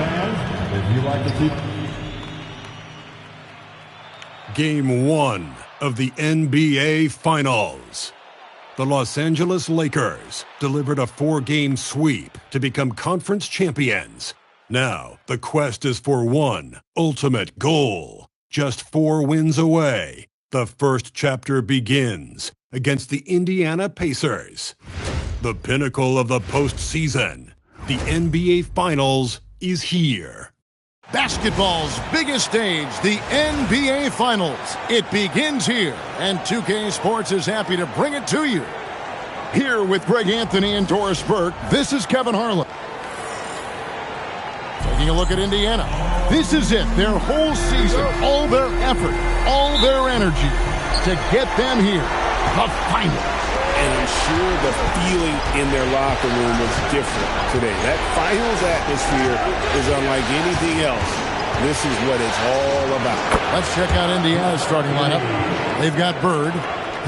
fans, if you like to keep... Game 1 of the NBA Finals. The Los Angeles Lakers delivered a 4-game sweep to become conference champions. Now, the quest is for one ultimate goal. Just 4 wins away. The first chapter begins against the Indiana Pacers. The pinnacle of the postseason. The NBA Finals is here. Basketball's biggest stage, the NBA Finals. It begins here, and 2K Sports is happy to bring it to you. Here with Greg Anthony and Doris Burke, this is Kevin Harlan. Taking a look at Indiana. This is it, their whole season, all their effort, all their energy to get them here, the finals. And I'm sure the feeling in their locker room was different today. That finals atmosphere is unlike anything else. This is what it's all about. Let's check out Indiana's starting lineup. They've got Bird.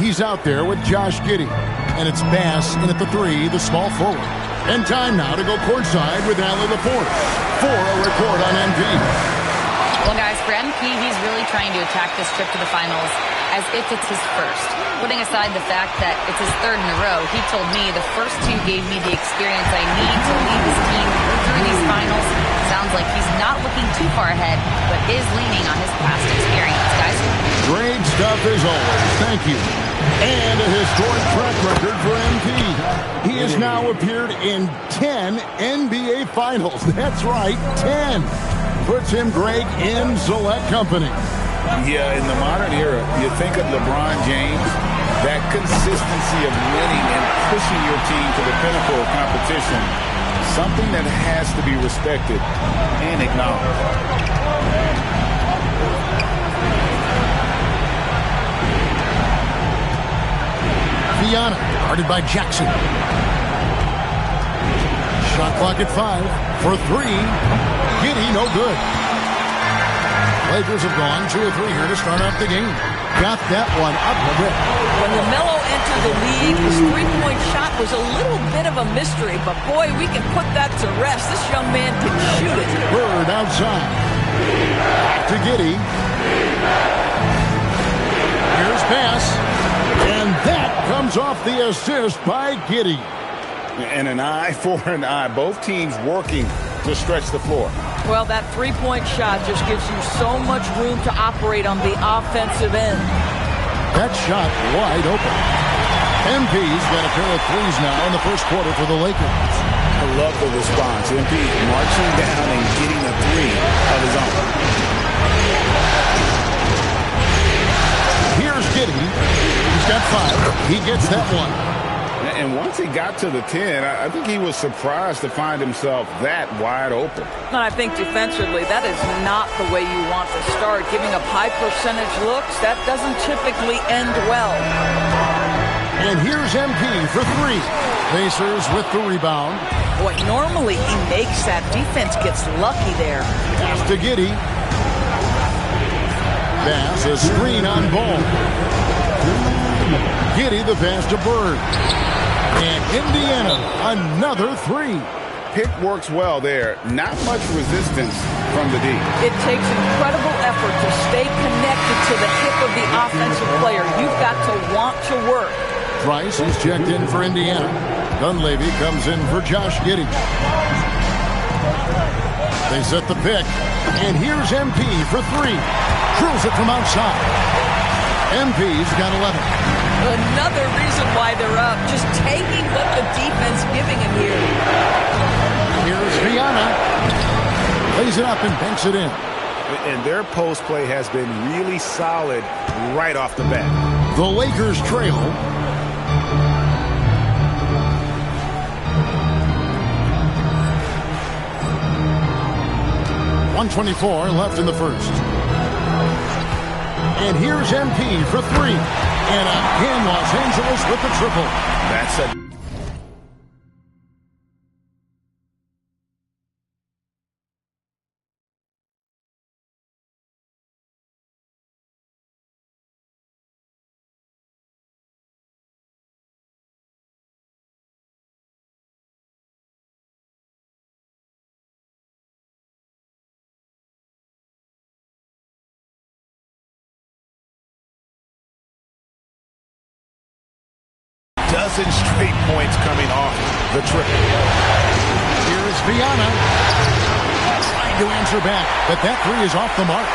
He's out there with Josh Giddey. And it's Bass in at the 3, the small forward. And time now to go courtside with Allie LaForce for a report on MP. Well, guys, for MP, he's really trying to attack this trip to the finals as if it's his first. Putting aside the fact that it's his 3rd in a row, he told me the first 2 gave me the experience I need to lead this team through these finals. Sounds like he's not looking too far ahead, but is leaning on his past experience, guys. Great stuff as always. Thank you. And a historic track record for MP. He has now appeared in 10 NBA Finals. That's right, 10. Puts him, Greg, in select company. Yeah, in the modern era, you think of LeBron James, that consistency of winning and pushing your team to the pinnacle of competition, something that has to be respected and acknowledged. Viana, guarded by Jackson. Shot clock at 5 for 3. Giddey, no good. Lakers have gone 2 or 3 here to start off the game. Got that one up a bit. When LaMelo entered the league, his 3-point shot was a little bit of a mystery, but boy, we can put that to rest. This young man can shoot it. Bird outside. Back to Giddey. Here's Bass. And that comes off the assist by Giddey. And an eye for an eye. Both teams working to stretch the floor. Well, that 3-point shot just gives you so much room to operate on the offensive end. That shot wide open. MP's got a pair of 3s now in the first quarter for the Lakers. I love the response. MP marching down and getting a 3 of his own. Here's Giddey. He's got 5. He gets that one. And once he got to the 10, I think he was surprised to find himself that wide open. And I think defensively, that is not the way you want to start. Giving up high percentage looks, that doesn't typically end well. And here's MP for 3. Pacers with the rebound. Boy, normally he makes that. Defense gets lucky there. Pass to Giddey. Bass, a screen on ball. Giddey the pass to Bird. And Indiana, another 3. Pick works well there. Not much resistance from the D. It takes incredible effort to stay connected to the hip of the offensive player. You've got to want to work. Price is checked in for Indiana. Dunleavy comes in for Josh Giddey. They set the pick. And here's MP for 3. Drills it from outside. MP's got 11. Another reason why they're up. Just taking what the defense giving him here. Here's Viana. Lays it up and banks it in. And their post play has been really solid right off the bat. The Lakers trail. .124 left in the first. And here's MP for 3. And again, Los Angeles with the triple. That's a dozen straight points coming off the triple. Here's Viana. Trying to answer back, but that three is off the mark.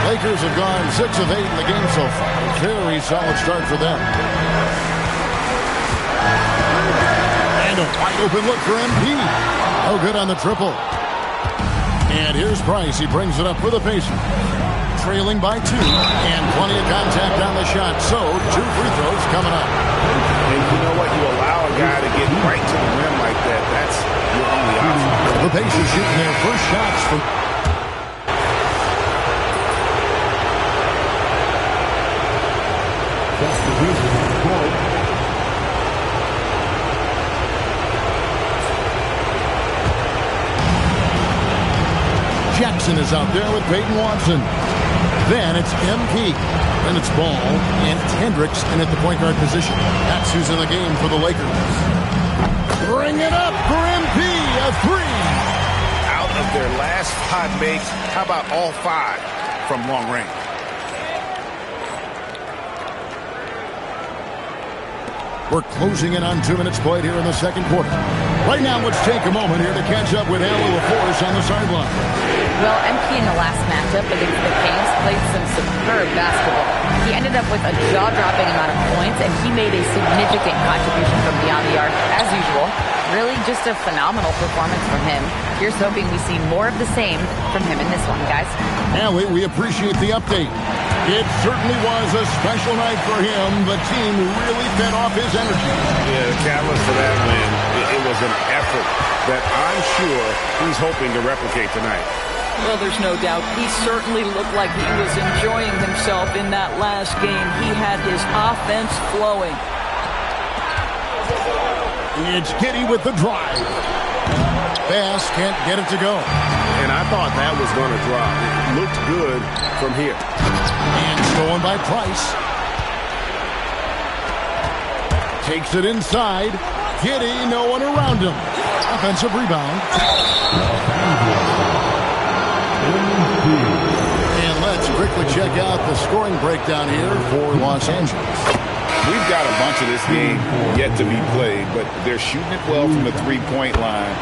Lakers have gone 6 of 8 in the game so far. Very solid start for them. And a wide open look for MP. Oh, good on the triple. And here's Price. He brings it up for the Pacers. Trailing by 2. And plenty of contact on the shot. So, 2 free throws coming up. And you know what? You allow a guy to get right to the rim like that. That's your only option. The Pacers shooting their first shots from... That's the reason on the court. Jackson is out there with Peyton Watson. Then it's MP. Then it's Ball, and it's Hendricks in at the point guard position. That's who's in the game for the Lakers. Bring it up for MP, a 3. Out of their last 5 makes, how about all 5 from long range? We're closing in on 2 minutes played here in the second quarter. Right now, let's take a moment here to catch up with Allie LaForce on the sideline. Well, MP in the last matchup against the Kings played some superb basketball. He ended up with a jaw-dropping amount of points, and he made a significant contribution from beyond the arc, as usual. Really just a phenomenal performance from him. Here's hoping we see more of the same from him in this one, guys. Allie, we appreciate the update. It certainly was a special night for him. The team really fed off his energy. Yeah, the catalyst for that win, it was an effort that I'm sure he's hoping to replicate tonight. Well, there's no doubt. He certainly looked like he was enjoying himself in that last game. He had his offense flowing. It's Giddey with the drive. Bass can't get it to go. And I thought that was going to drop. It looked good from here. And stolen by Price. Takes it inside. Giddey, no one around him. Offensive rebound. And let's quickly check out the scoring breakdown here for Los Angeles. We've got a bunch of this game yet to be played, but they're shooting it well from the three-point line.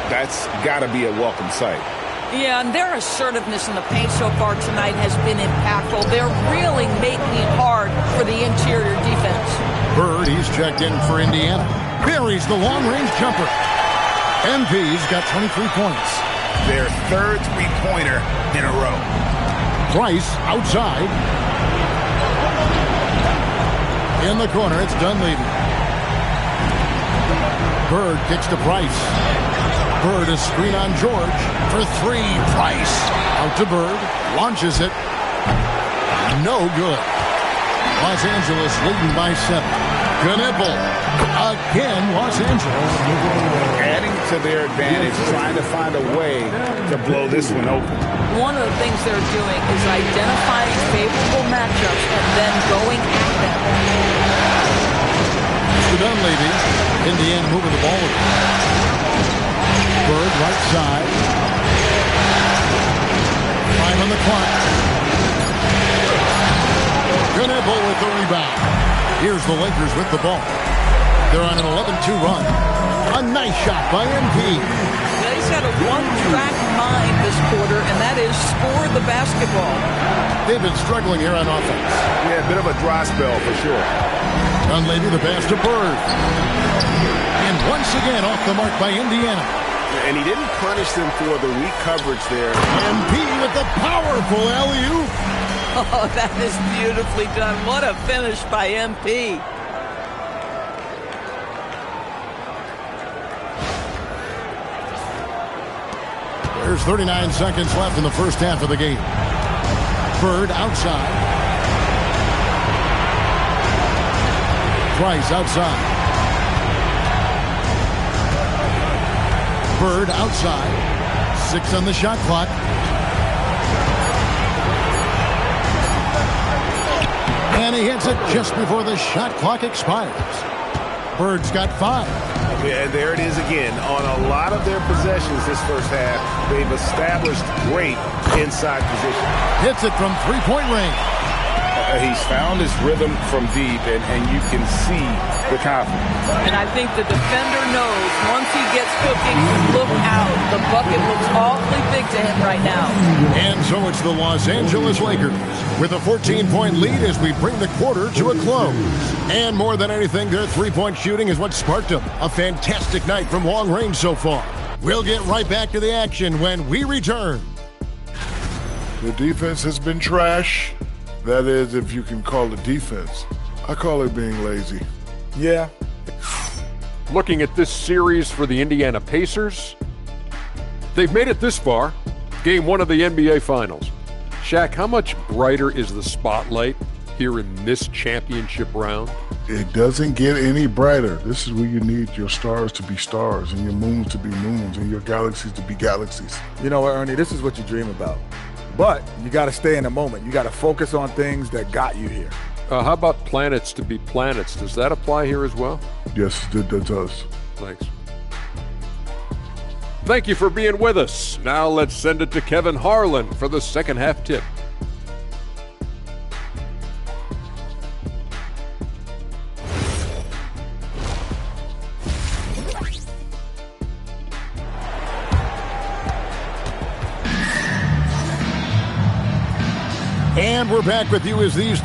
That's got to be a welcome sight. Yeah, and their assertiveness in the paint so far tonight has been impactful. They're really making it hard for the interior defense. Bird, he's checked in for Indiana. Buries the long-range jumper. MP's got 23 points. Their third three-pointer in a row. Price outside. In the corner, it's Dunleavy. Bird kicks to Price. Bird is screen on George for 3. Price out to Bird. Launches it. No good. Los Angeles leading by 7. Knipple. Again, Los Angeles. Adding to their advantage, trying to find a way to blow this one open. One of the things they're doing is identifying favorable matchups and then going at them. To Dunleavy. Indiana moving the ball. Bird right side. 5 on the clock. Knipple with the rebound. Here's the Lakers with the ball. They're on an 11-2 run. A nice shot by MP. He's got a one-track mind this quarter, and that is score the basketball. They've been struggling here on offense. Yeah, a bit of a dry spell for sure. Dunleavy the pass to Bird. And once again off the mark by Indiana. And he didn't punish them for the weak coverage there. MP with the powerful alley-oop. Oh, that is beautifully done. What a finish by MP. There's 39 seconds left in the first half of the game. Bird outside. Price outside. Bird outside. 6 on the shot clock. And he hits it just before the shot clock expires. Bird's got 5. Yeah, there it is again. On a lot of their possessions this first half, they've established great inside position. Hits it from 3-point range. He's found his rhythm from deep, and you can see the confidence. And I think the defender knows once he gets cooking, look out. The bucket looks awfully big to him right now. And so it's the Los Angeles Lakers with a 14-point lead as we bring the quarter to a close. And more than anything, their three-point shooting is what sparked them. A fantastic night from long range so far. We'll get right back to the action when we return. The defense has been trash. That is, if you can call it defense. I call it being lazy. Yeah. Looking at this series for the Indiana Pacers, they've made it this far, game 1 of the NBA Finals. Shaq, how much brighter is the spotlight here in this championship round? It doesn't get any brighter. This is where you need your stars to be stars and your moons to be moons and your galaxies to be galaxies. You know what, Ernie, this is what you dream about. But you got to stay in the moment. You got to focus on things that got you here. How about planets to be planets? Does that apply here as well? Yes, it does. Thanks. Thank you for being with us. Now let's send it to Kevin Harlan for the second half tip. And we're back with you as these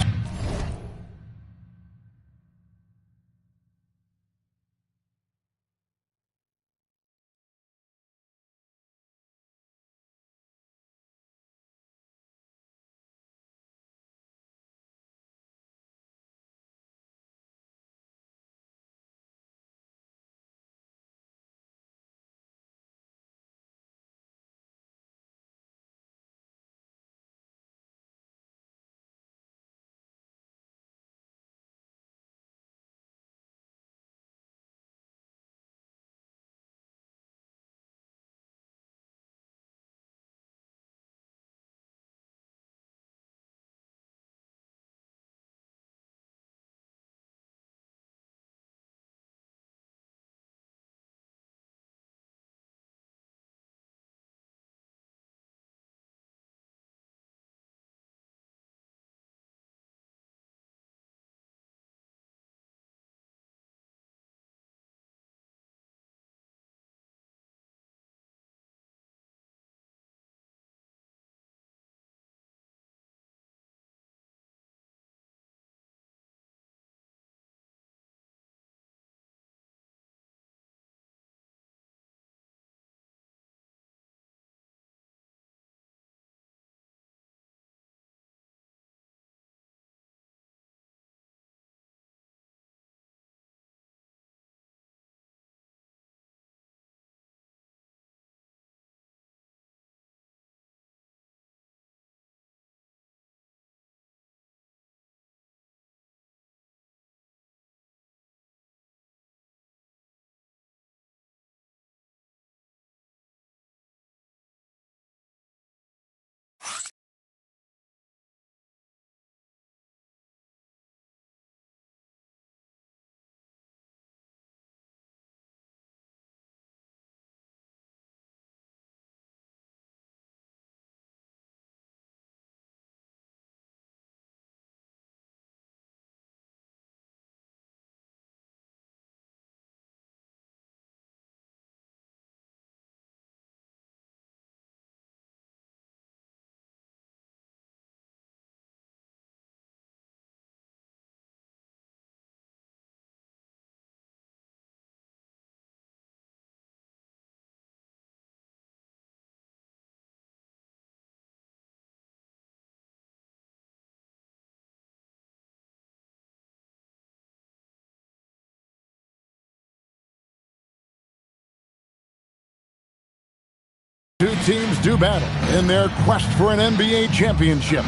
two teams do battle in their quest for an NBA championship.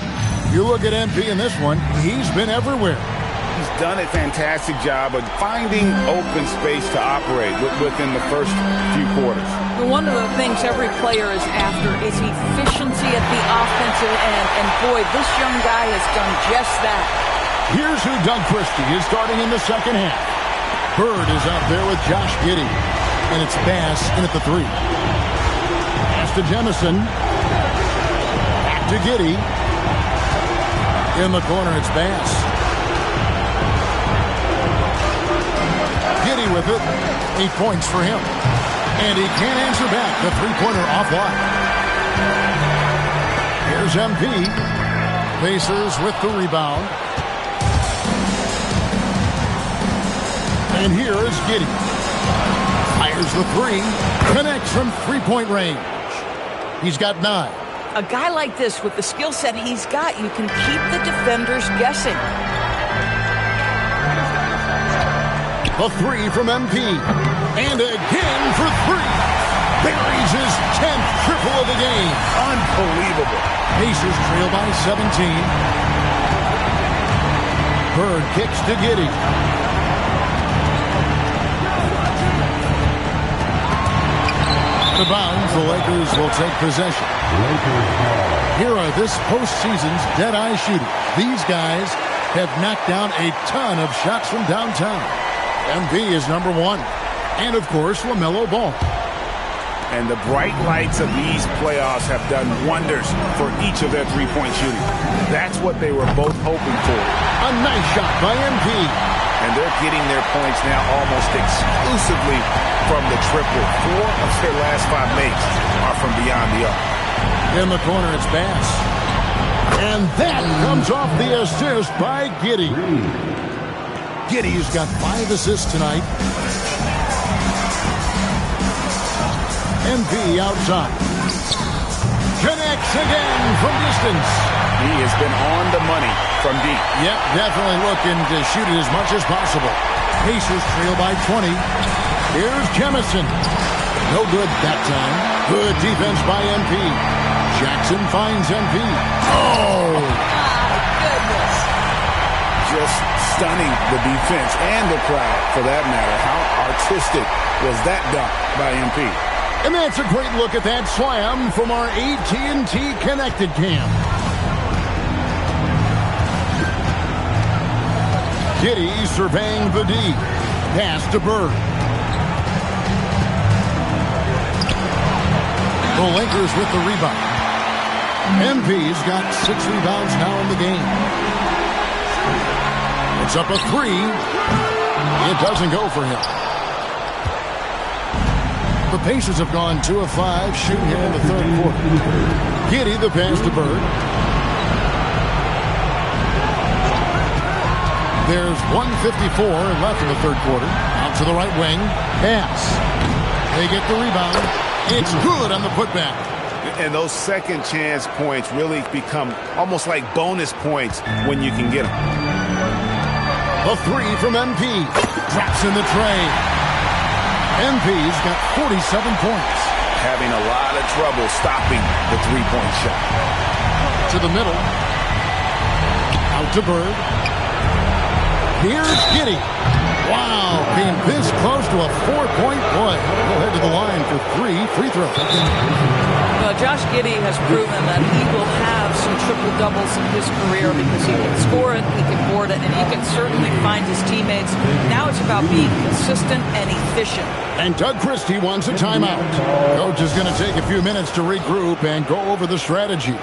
You look at MP in this one, he's been everywhere. He's done a fantastic job of finding open space to operate within the first few quarters. One of the things every player is after is efficiency at the offensive end. And boy, this young guy has done just that. Here's who Doug Christie is starting in the second half. Bird is out there with Josh Giddey. And it's Bass in at the three. Pass to Jemison. Back to Giddey. In the corner, it's Bass. Giddey with it. 8 points for him. And he can't answer back. The three-pointer offline. Here's MP. Pacers with the rebound. And here is Giddey. Fires the three. Connects from three-point range. He's got 9. A guy like this, with the skill set he's got, you can keep the defenders guessing. A three from MP. And again for 3. Buries his 10th triple of the game. Unbelievable. Pacers trail by 17. Bird kicks to Giddey. The bounds, the Lakers will take possession. Here are this postseason's dead-eye shooters. These guys have knocked down a ton of shots from downtown. MB is number 1. And, of course, LaMelo Ball. And the bright lights of these playoffs have done wonders for each of their three-point shooting. That's what they were both hoping for. A nice shot by MP. And they're getting their points now almost exclusively from the triple. 4 of their last 5 makes are from beyond the arc. In the corner, it's Bass. And that comes off the assist by Giddey. Giddey's got 5 assists tonight. MP outside. Connects again from distance. He has been on the money from deep. Yep, definitely looking to shoot it as much as possible. Pacers trail by 20. Here's Jemison. No good that time. Good defense by MP. Jackson finds MP. Oh! Goodness. Just stunning the defense and the crowd, for that matter. How artistic was that dunk by MP? And that's a great look at that slam from our AT&T Connected Cam. Giddey surveying the D. Pass to Bird. The Lakers with the rebound. MP's got 6 rebounds now in the game. It's up a 3. It doesn't go for him. The Pacers have gone 2 of 5 shooting here in the third quarter. Giddey, the pass to Bird. There's 1:54 left in the third quarter. Out to the right wing. Pass. They get the rebound. It's good on the putback. And those second chance points really become almost like bonus points when you can get them. A 3 from MP. Drops in the tray. MP's got 47 points. Having a lot of trouble stopping the three-point shot. To the middle. Out to Bird. Here's Giddey. Wow, came this close to a 4-point play. He'll head to the line for 3 free throws. Well, Josh Giddey has proven that he will have some triple-doubles in his career because he can score it, he can board it, and he can certainly find his teammates. Now it's about being consistent and efficient. And Doug Christie wants a timeout. Coach is going to take a few minutes to regroup and go over the strategy.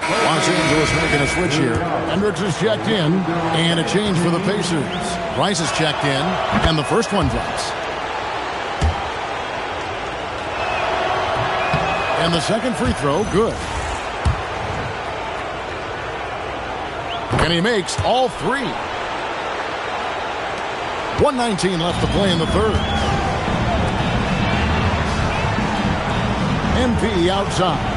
Los Angeles making a switch here. Hendricks is checked in, and a change for the Pacers. Rice is checked in, and the first one drops. And the second free throw, good. And he makes all 3. 1:19 left to play in the third. MP outside.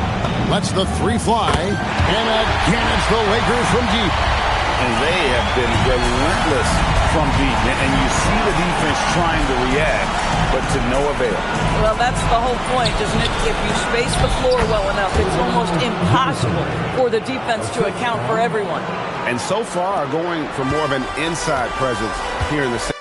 Lets the 3 fly. And again, it's the Lakers from deep. And they have been relentless from deep, and you see the defense trying to react, but to no avail. Well, that's the whole point, isn't it? If you space the floor well enough, it's almost impossible for the defense to account for everyone. And so far are going for more of an inside presence here in the second.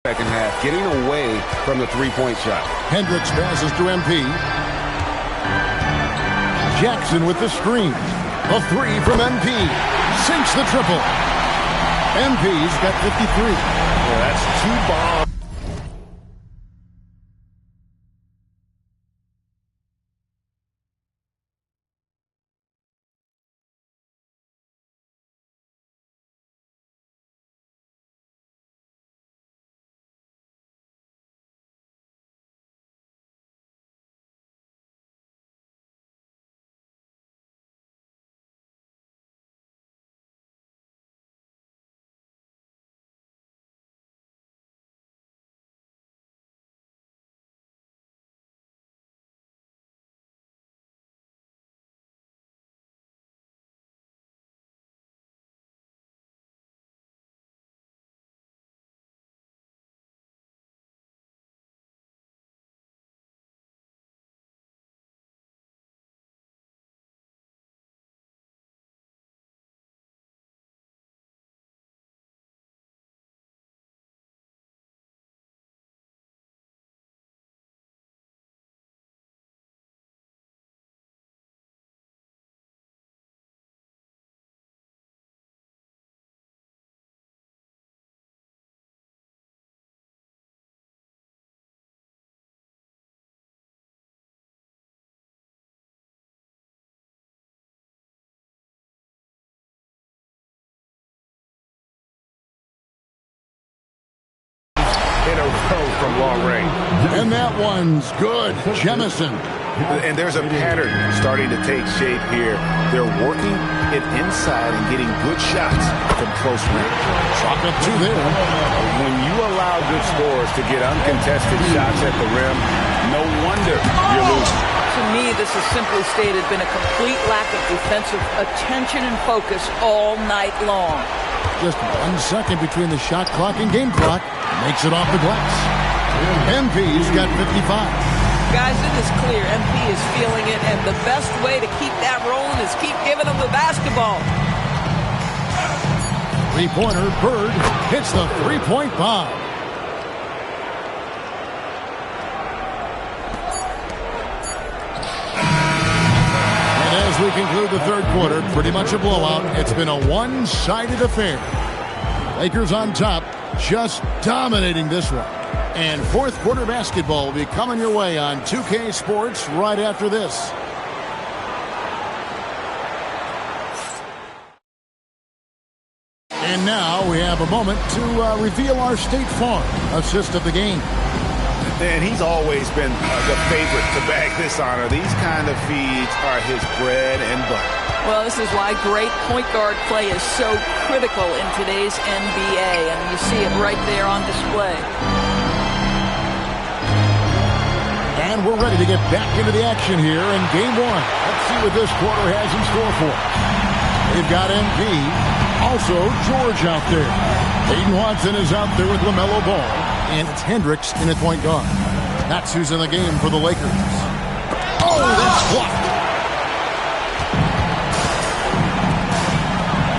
Second half, getting away from the three-point shot. Hendricks passes to MP. Jackson with the screen. A three from MP. Sinks the triple. MP's got 53. Well, that's two bombs. In a row from long range. And that one's good. Jemison. And there's a pattern starting to take shape here. They're working it inside and getting good shots from close range. Chalk up two there. When you allow good scorers to get uncontested shots at the rim, no wonder you're losing. To me, this has simply stated been a complete lack of defensive attention and focus all night long. Just 1 second between the shot clock and game clock. Makes it off the glass. MP's got 55. Guys, it is clear MP is feeling it, and the best way to keep that rolling is keep giving them the basketball. Three-pointer, Bird hits the three-point bomb. And as we conclude the third quarter, pretty much a blowout. It's been a one-sided affair. Lakers on top, just dominating this one. And fourth quarter basketball will be coming your way on 2K Sports right after this. And now we have a moment to reveal our State Farm assist of the game. And he's always been the favorite to bag this honor. These kind of feeds are his bread and butter. Well, this is why great point guard play is so critical in today's NBA, and you see it right there on display. And we're ready to get back into the action here in game one. Let's see what this quarter has in store for us. They've got MP, also George out there. Hayden Watson is out there with LaMelo Ball, and it's Hendricks in at point guard. That's who's in the game for the Lakers. Oh, that's blocked.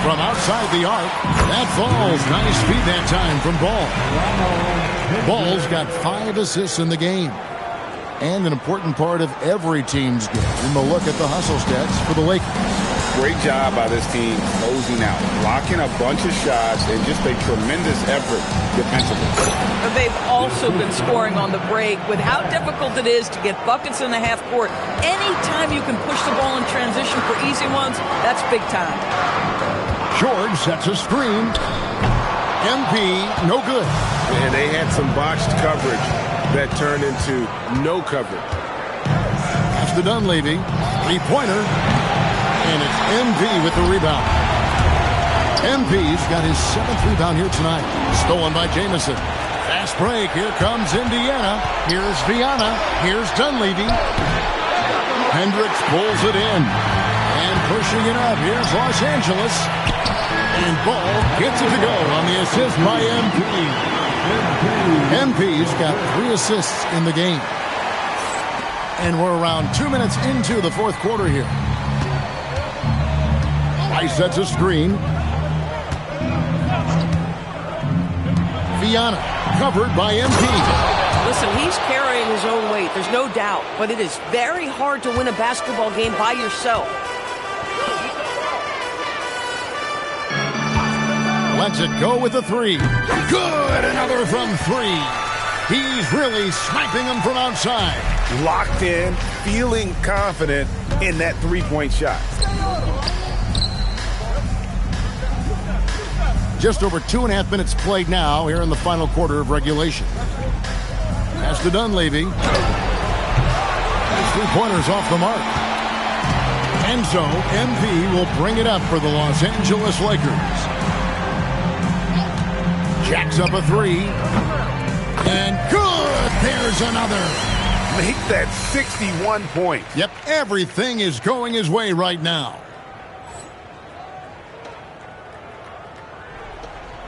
From outside the arc, that falls. Nice speed that time from Ball. Ball's got 5 assists in the game. And an important part of every team's game. We'll look at the hustle stats for the Lakers. Great job by this team closing out, blocking a bunch of shots, and just a tremendous effort defensively. But they've also been scoring on the break with how difficult it is to get buckets in the half court. Anytime you can push the ball in transition for easy ones, that's big time. George sets a screen. MP, no good. And they had some botched coverage that turned into no coverage. That's the Dunleavy. Three-pointer. And it's MV with the rebound. MV's got his 7th rebound here tonight. Stolen by Jamison. Fast break. Here comes Indiana. Here's Viana. Here's Dunleavy. Hendricks pulls it in. And pushing it up. Here's Los Angeles. And Ball gets it to go on the assist by MP. MP's got 3 assists in the game. And we're around 2 minutes into the fourth quarter here. Rice sets a screen. Viana covered by MP. Listen, he's carrying his own weight. There's no doubt. But it is very hard to win a basketball game by yourself. Lets it go with the 3. Good! Another from 3. He's really sniping them from outside. Locked in, feeling confident in that three-point shot. Just over 2.5 minutes played now here in the final quarter of regulation. Pass to Dunleavy. His three-pointers off the mark. And so MP will bring it up for the Los Angeles Lakers. Jacks up a 3. And good! There's another. Make that 61 points. Yep, everything is going his way right now.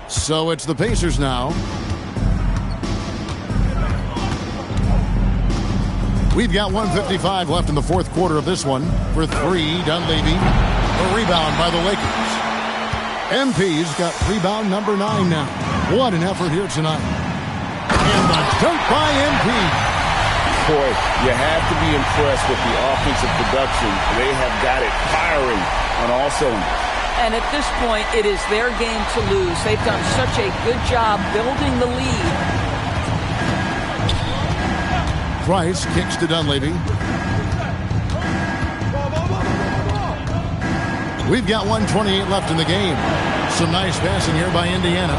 So it's the Pacers now. We've got 1:55 left in the fourth quarter of this one. For 3, Dunleavy. A rebound by the Lakers. MP's got rebound number 9 now. What an effort here tonight. And the dunk by MP. Boy, you have to be impressed with the offensive production. They have got it firing on all cylinders. And at this point, it is their game to lose. They've done such a good job building the lead. Price kicks to Dunleavy. We've got 1:28 left in the game. Some nice passing here by Indiana.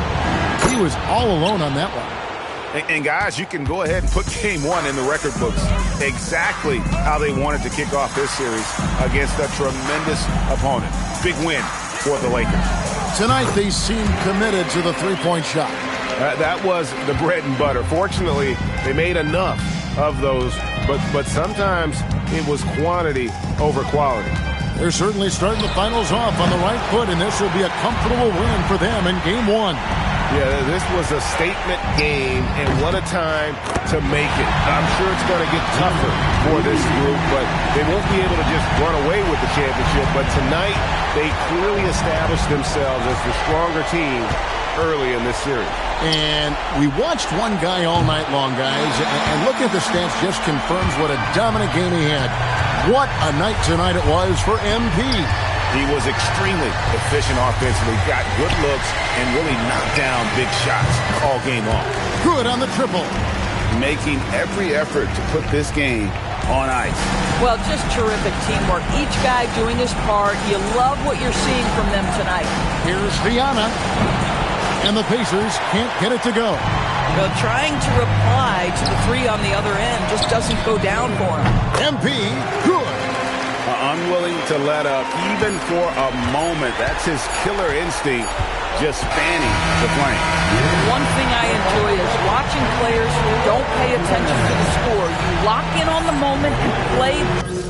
He was all alone on that one. And guys, you can go ahead and put game one in the record books. Exactly how they wanted to kick off this series against a tremendous opponent. Big win for the Lakers. Tonight they seem committed to the three-point shot. That was the bread and butter. Fortunately, they made enough of those, but sometimes it was quantity over quality. They're certainly starting the finals off on the right foot, and this will be a comfortable win for them in game one. Yeah, this was a statement game, and what a time to make it. I'm sure it's going to get tougher for this group, but they won't be able to just run away with the championship. But tonight, they clearly established themselves as the stronger team early in this series. And we watched one guy all night long, guys, and looking at the stats just confirms what a dominant game he had. What a night tonight it was for MP. He was extremely efficient offensively, got good looks, and really knocked down big shots all game long. Good on the triple. Making every effort to put this game on ice. Well, just terrific teamwork. Each guy doing his part. You love what you're seeing from them tonight. Here's Viana. And the Pacers can't get it to go. Well, trying to reply to the three on the other end just doesn't go down for him. MP, good. Unwilling to let up even for a moment. That's his killer instinct, just fanning the flame. One thing I enjoy is watching players who don't pay attention to the score. You lock in on the moment and play.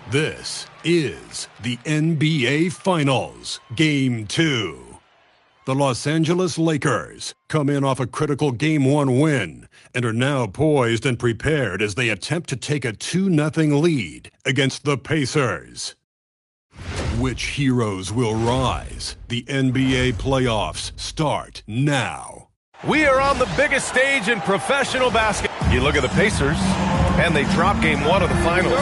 This is the NBA Finals, Game 2. The Los Angeles Lakers come in off a critical Game 1 win and are now poised and prepared as they attempt to take a 2-0 lead against the Pacers. Which heroes will rise? The NBA playoffs start now. We are on the biggest stage in professional basketball. You look at the Pacers, and they drop Game 1 of the finals.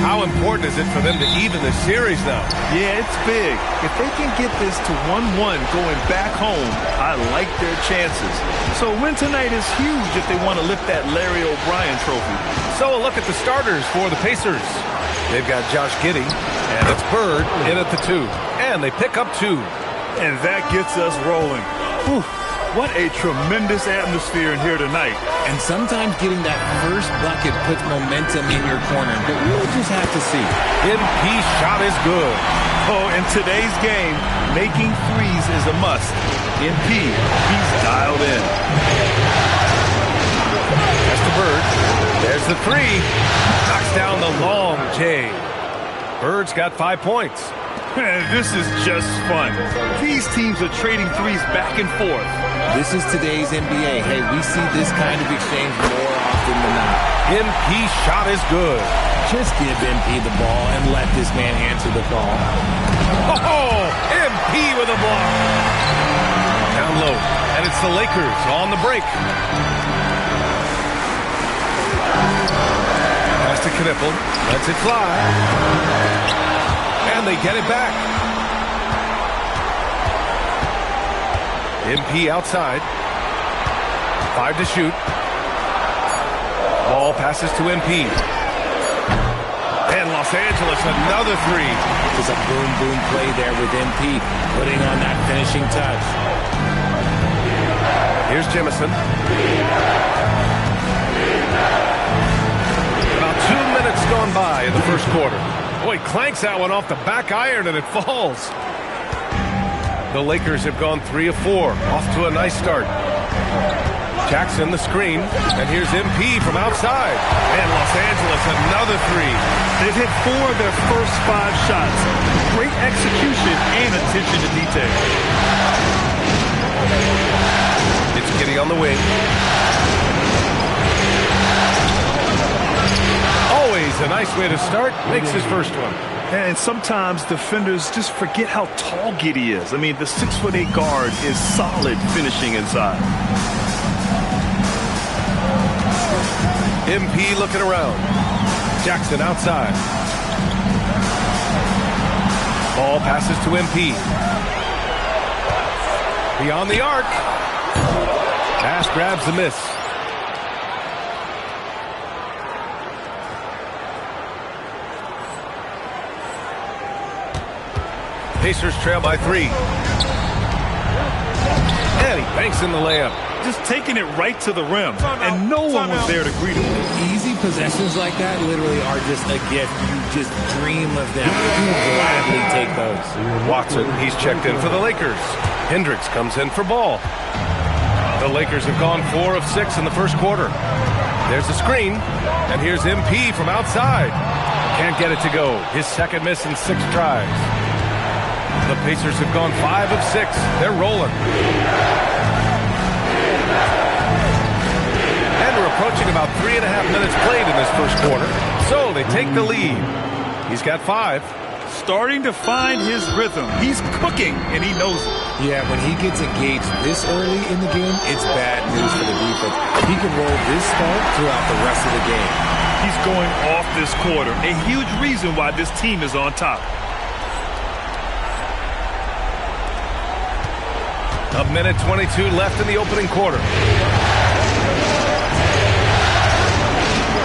How important is it for them to even the series now? Yeah, it's big. If they can get this to 1-1 going back home, I like their chances. So a win tonight is huge if they want to lift that Larry O'Brien trophy. So a look at the starters for the Pacers. They've got Josh Giddey, and it's Bird in at the 2. And they pick up 2. And that gets us rolling. Whew. What a tremendous atmosphere in here tonight. And sometimes getting that first bucket puts momentum in your corner, but we'll just have to see. MP's shot is good. Oh, in today's game, making threes is a must. MP, he's dialed in. That's the Bird. There's the 3. Knocks down the long J. Bird's got 5 points. This is just fun. These teams are trading threes back and forth. This is today's NBA. Hey, we see this kind of exchange more often than not. MP's shot is good. Just give MP the ball and let this man answer the call. Oh, MP with a block. Down low, and it's the Lakers on the break. Pass to Knipple, lets it fly. And they get it back. MP outside. 5 to shoot. Ball passes to MP. And Los Angeles, another 3. It's a boom-boom play there with MP, putting on that finishing touch. Here's Jemison. About 2 minutes gone by in the first quarter. Boy, clanks that one off the back iron and it falls. The Lakers have gone 3 of 4, off to a nice start. Jackson the screen, and here's MP from outside. And Los Angeles another 3. They've hit 4 of their first 5 shots. Great execution and attention to detail. It's Giddey on the wing. Always a nice way to start. Makes his first one. And sometimes defenders just forget how tall Giddey is. I mean, the 6'8" guard is solid finishing inside. MP looking around. Jackson outside. Ball passes to MP. Beyond the arc. Pass grabs the miss. Pacers trail by 3. And he banks in the layup. Just taking it right to the rim, and no one was there to greet him. Easy possessions like that literally are just a gift. You just dream of them. You gladly take those. Watson, he's checked in for the Lakers. Hendricks comes in for Ball. The Lakers have gone 4 of 6 in the first quarter. There's the screen, and here's MP from outside. Can't get it to go. His second miss in 6 tries. The Pacers have gone 5 of 6. They're rolling. And we're approaching about 3.5 minutes played in this first quarter. So they take the lead. He's got 5. Starting to find his rhythm. He's cooking, and he knows it. Yeah, when he gets engaged this early in the game, it's bad news for the defense. He can roll this start throughout the rest of the game. He's going off this quarter. A huge reason why this team is on top. A minute 22 left in the opening quarter.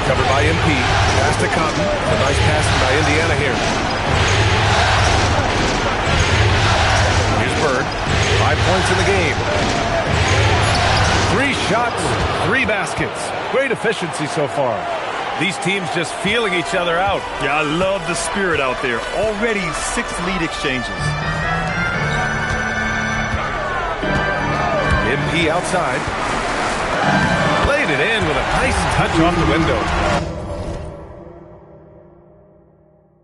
Covered by MP. Pass to Cotton. A nice pass by Indiana here. Here's Bird. 5 points in the game. 3 shots, 3 baskets. Great efficiency so far. These teams just feeling each other out. Yeah, I love the spirit out there. Already 6 lead exchanges. MP outside. Laid it in with a nice touch off the window.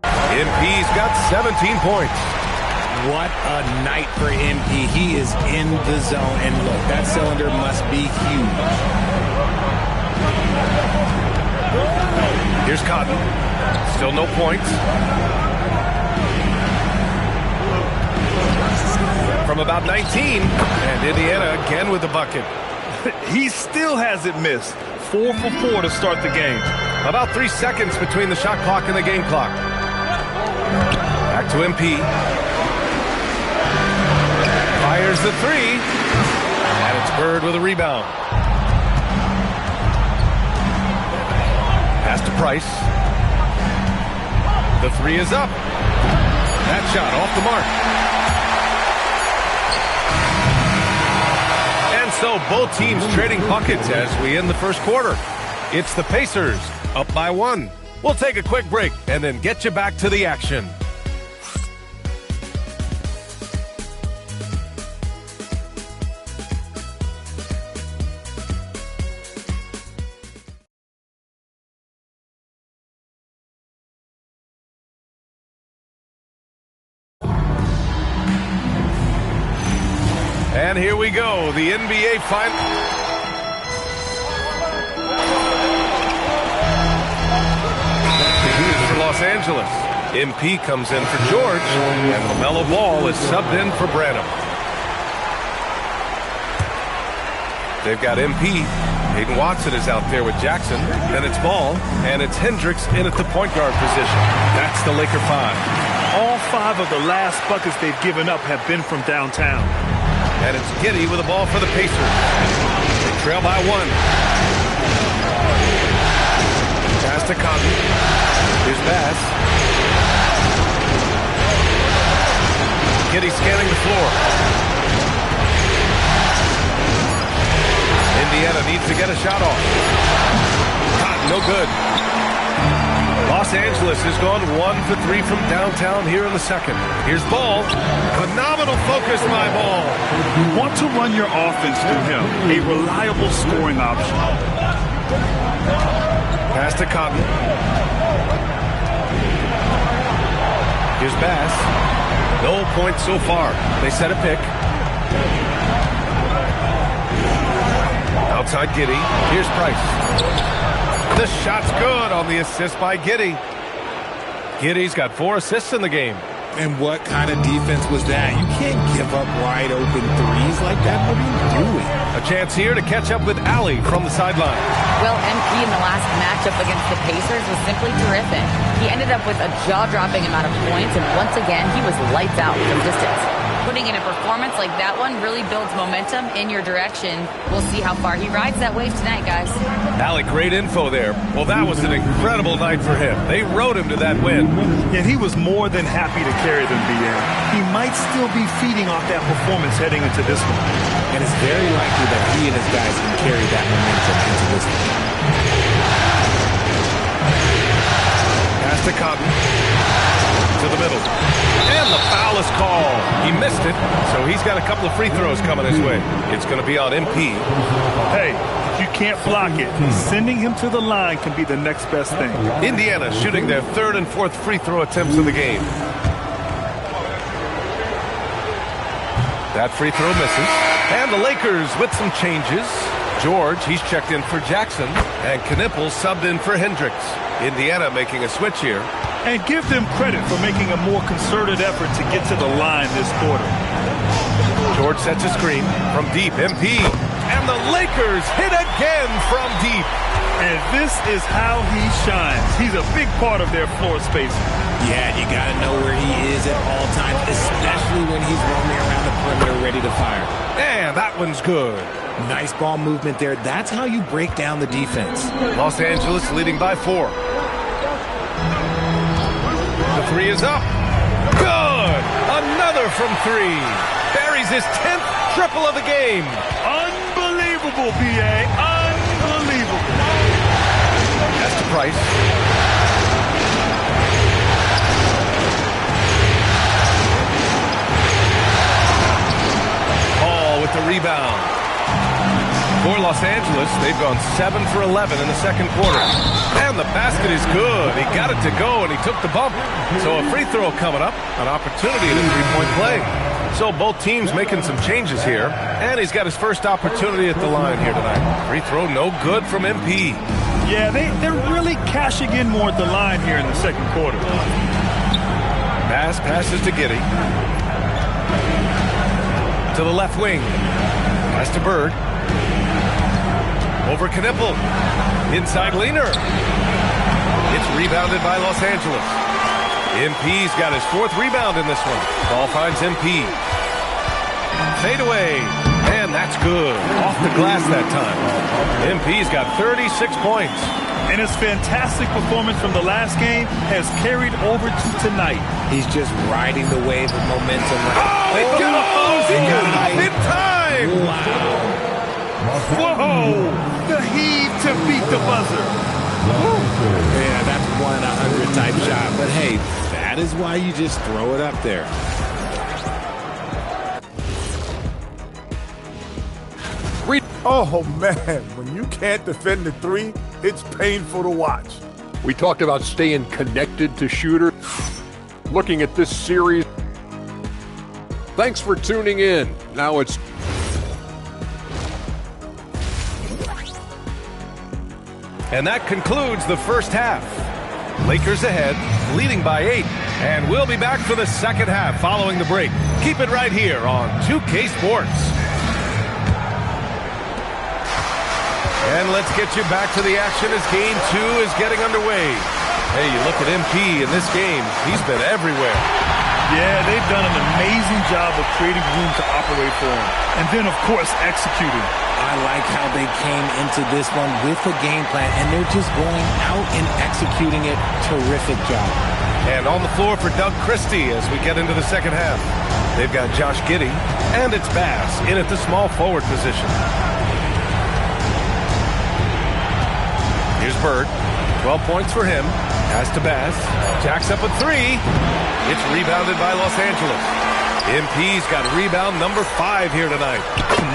MP's got 17 points. What a night for MP. He is in the zone. And look, that cylinder must be huge. Here's Cotton. Still no points. From about 19. And Indiana again with the bucket. He still hasn't missed. 4 for 4 to start the game. About 3 seconds between the shot clock and the game clock. Back to MP. Fires the 3. And it's Bird with a rebound. Pass to Price. The 3 is up. That shot off the mark. And so both teams trading buckets as we end the first quarter. It's the Pacers up by 1. We'll take a quick break and then get you back to the action. And here we go, the NBA Final. Here's for Los Angeles. MP comes in for George, and LaMelo Ball is subbed in for Branham. They've got MP. Hayden Watson is out there with Jackson. Then it's Ball, and it's Hendricks in at the point guard position. That's the Laker 5. All 5 of the last buckets they've given up have been from downtown. And it's Giddey with the ball for the Pacers. They trail by 1. Pass to Cotton. Here's Bass. Giddey scanning the floor. Indiana needs to get a shot off. Cotton, no good. Los Angeles has gone 1 for 3 from downtown here in the second. Here's Ball. Phenomenal focus by Ball. You want to run your offense through him. A reliable scoring option. Pass to Cotton. Here's Bass. No points so far. They set a pick. Outside Giddey. Here's Price. The shot's good on the assist by Giddey. Giddey's got 4 assists in the game. And what kind of defense was that? You can't give up wide open threes like that. What are you doing? A chance here to catch up with Allie from the sideline. Well, MP in the last matchup against the Pacers was simply terrific. He ended up with a jaw-dropping amount of points, and once again, he was lights out from distance. Putting in a performance like that one really builds momentum in your direction. We'll see how far he rides that wave tonight, guys. Alec, great info there. Well, that was an incredible night for him. They rode him to that win. And he was more than happy to carry them, BN. He might still be feeding off that performance heading into this one. And it's very likely that he and his guys can carry that momentum into this one. Pass to Cotton. To the middle. And the foul is called. He missed it, so he's got a couple of free throws coming his way. It's going to be on MP. Hey, if you can't block it, sending him to the line can be the next best thing. Indiana shooting their third and fourth free throw attempts of the game. That free throw misses. And the Lakers with some changes. George, he's checked in for Jackson. And Knippel subbed in for Hendricks. Indiana making a switch here. And give them credit for making a more concerted effort to get to the line this quarter. George sets a screen from deep. MP. And the Lakers hit again from deep. And this is how he shines. He's a big part of their floor spacing. Yeah, you got to know where he is at all times, especially when he's roaming around the perimeter ready to fire. And that one's good. Nice ball movement there. That's how you break down the defense. Los Angeles leading by 4. The three is up. Good! Another from 3. Buries his 10th triple of the game. Unbelievable, PA. Unbelievable. That's to Price. Ball with the rebound. For Los Angeles, they've gone 7 for 11 in the second quarter. And the basket is good. He got it to go, and he took the bump. So a free throw coming up, an opportunity in a three-point play. So both teams making some changes here. And he's got his first opportunity at the line here tonight. Free throw no good from MP. Yeah, they're really cashing in more at the line here in the second quarter. Bass passes to Giddey. To the left wing. Pass to Bird. Over Knippel. Inside Leaner. It's rebounded by Los Angeles. MP's got his 4th rebound in this one. Ball finds MP. Fade away. And that's good. Off the glass that time. MP's got 36 points. And his fantastic performance from the last game has carried over to tonight. He's just riding the wave of momentum. Oh, it goes! He got it up in time! Wow. Whoa! The heave to beat the buzzer. Yeah, that's 1-100 type shot. But hey, that is why you just throw it up there. Oh, man, when you can't defend the 3, it's painful to watch. We talked about staying connected to shooter. Looking at this series. Thanks for tuning in. Now it's... And that concludes the first half. Lakers ahead, leading by 8. And we'll be back for the second half following the break. Keep it right here on 2K Sports. And let's get you back to the action as Game 2 is getting underway. Hey, you look at MP in this game. He's been everywhere. Yeah, they've done an amazing job of creating room to operate for him. And then, of course, executing. I like how they came into this one with a game plan, and they're just going out and executing it. Terrific job. And on the floor for Doug Christie as we get into the second half. They've got Josh Giddey, and it's Bass in at the small forward position. Here's Bird. 12 points for him. Pass to Bass. Jacks up a 3. It's rebounded by Los Angeles. MP's got rebound number 5 here tonight.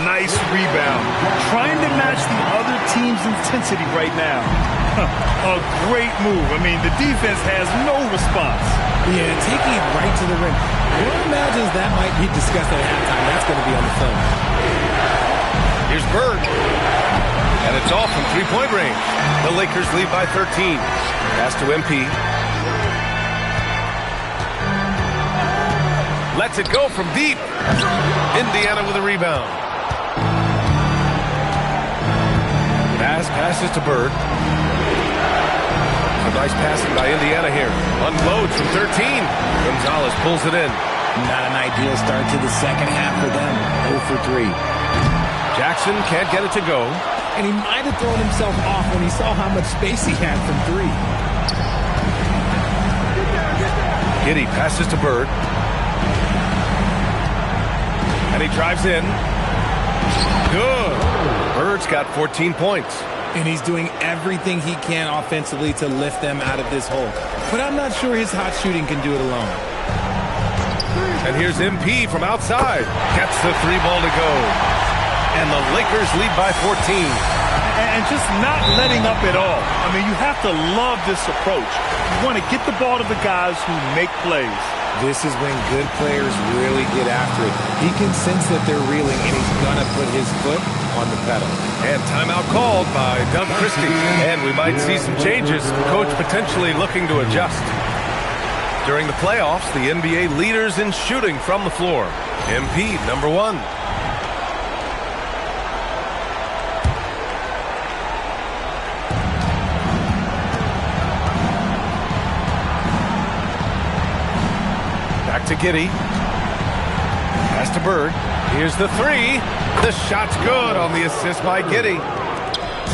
Nice rebound. Trying to match the other team's intensity right now. A great move. I mean, the defense has no response. Yeah, taking it right to the rim. Who imagines that might be discussed at halftime? That's going to be on the film. Here's Bird. And it's off from three-point range. The Lakers lead by 13. Pass to MP. Lets it go from deep. Indiana with a rebound. Bass passes to Bird. Some nice passing by Indiana here. Unloads from 13. Gonzalez pulls it in. Not an ideal start to the second half for them. 0 for 3. Jackson can't get it to go. And he might have thrown himself off when he saw how much space he had from 3. Giddey passes to Bird. And he drives in. Good. Bird's got 14 points. And he's doing everything he can offensively to lift them out of this hole. But I'm not sure his hot shooting can do it alone. And here's MP from outside. Gets the 3 ball to go. And the Lakers lead by 14. And just not letting up at all. I mean, you have to love this approach. You want to get the ball to the guys who make plays. This is when good players really get after it. He can sense that they're reeling, and he's going to put his foot on the pedal. And timeout called by Doug Christie. And we might see some changes. Coach potentially looking to adjust. During the playoffs, the NBA leaders in shooting from the floor. MP, number 1. Back to Giddey. Pass to Bird. Here's the 3. The shot's good on the assist by Giddey.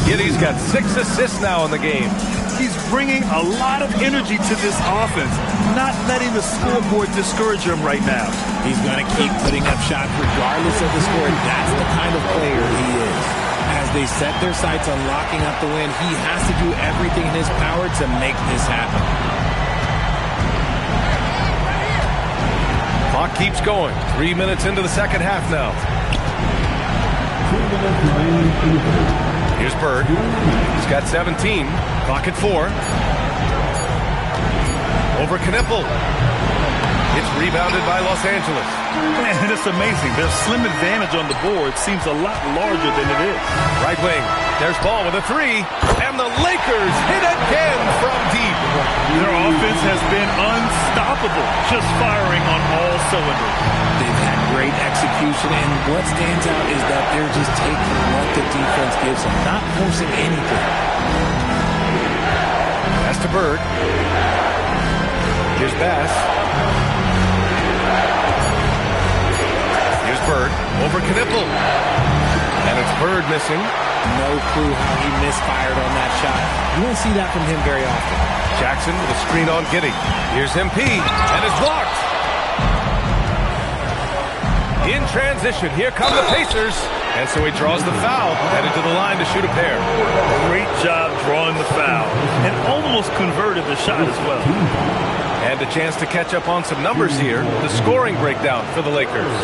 Giddey's got 6 assists now in the game. He's bringing a lot of energy to this offense, not letting the scoreboard discourage him right now. He's going to keep putting up shots regardless of the score. That's the kind of player he is. As they set their sights on locking up the win, he has to do everything in his power to make this happen. Clock keeps going. 3 minutes into the second half now. Here's Bird. He's got 17. Clock at 4. Over Knipple. It's rebounded by Los Angeles. And it's amazing. Their slim advantage on the board seems a lot larger than it is. Right wing. There's ball with a 3. And the Lakers hit again from deep. Their offense has been unstoppable, just firing on all cylinders. They've had great execution, and what stands out is that they're just taking what the defense gives them, not forcing anything. Pass to Bird. Here's Bass. Here's Bird. Over Knipple. And it's Bird missing. No clue how he misfired on that shot. You don't see that from him very often. Jackson with a screen on Giddey. Here's MP, and it's blocked. In transition, here come the Pacers. And so he draws the foul, headed to the line to shoot a pair. Great job drawing the foul, and almost converted the shot as well. And a chance to catch up on some numbers here. The scoring breakdown for the Lakers.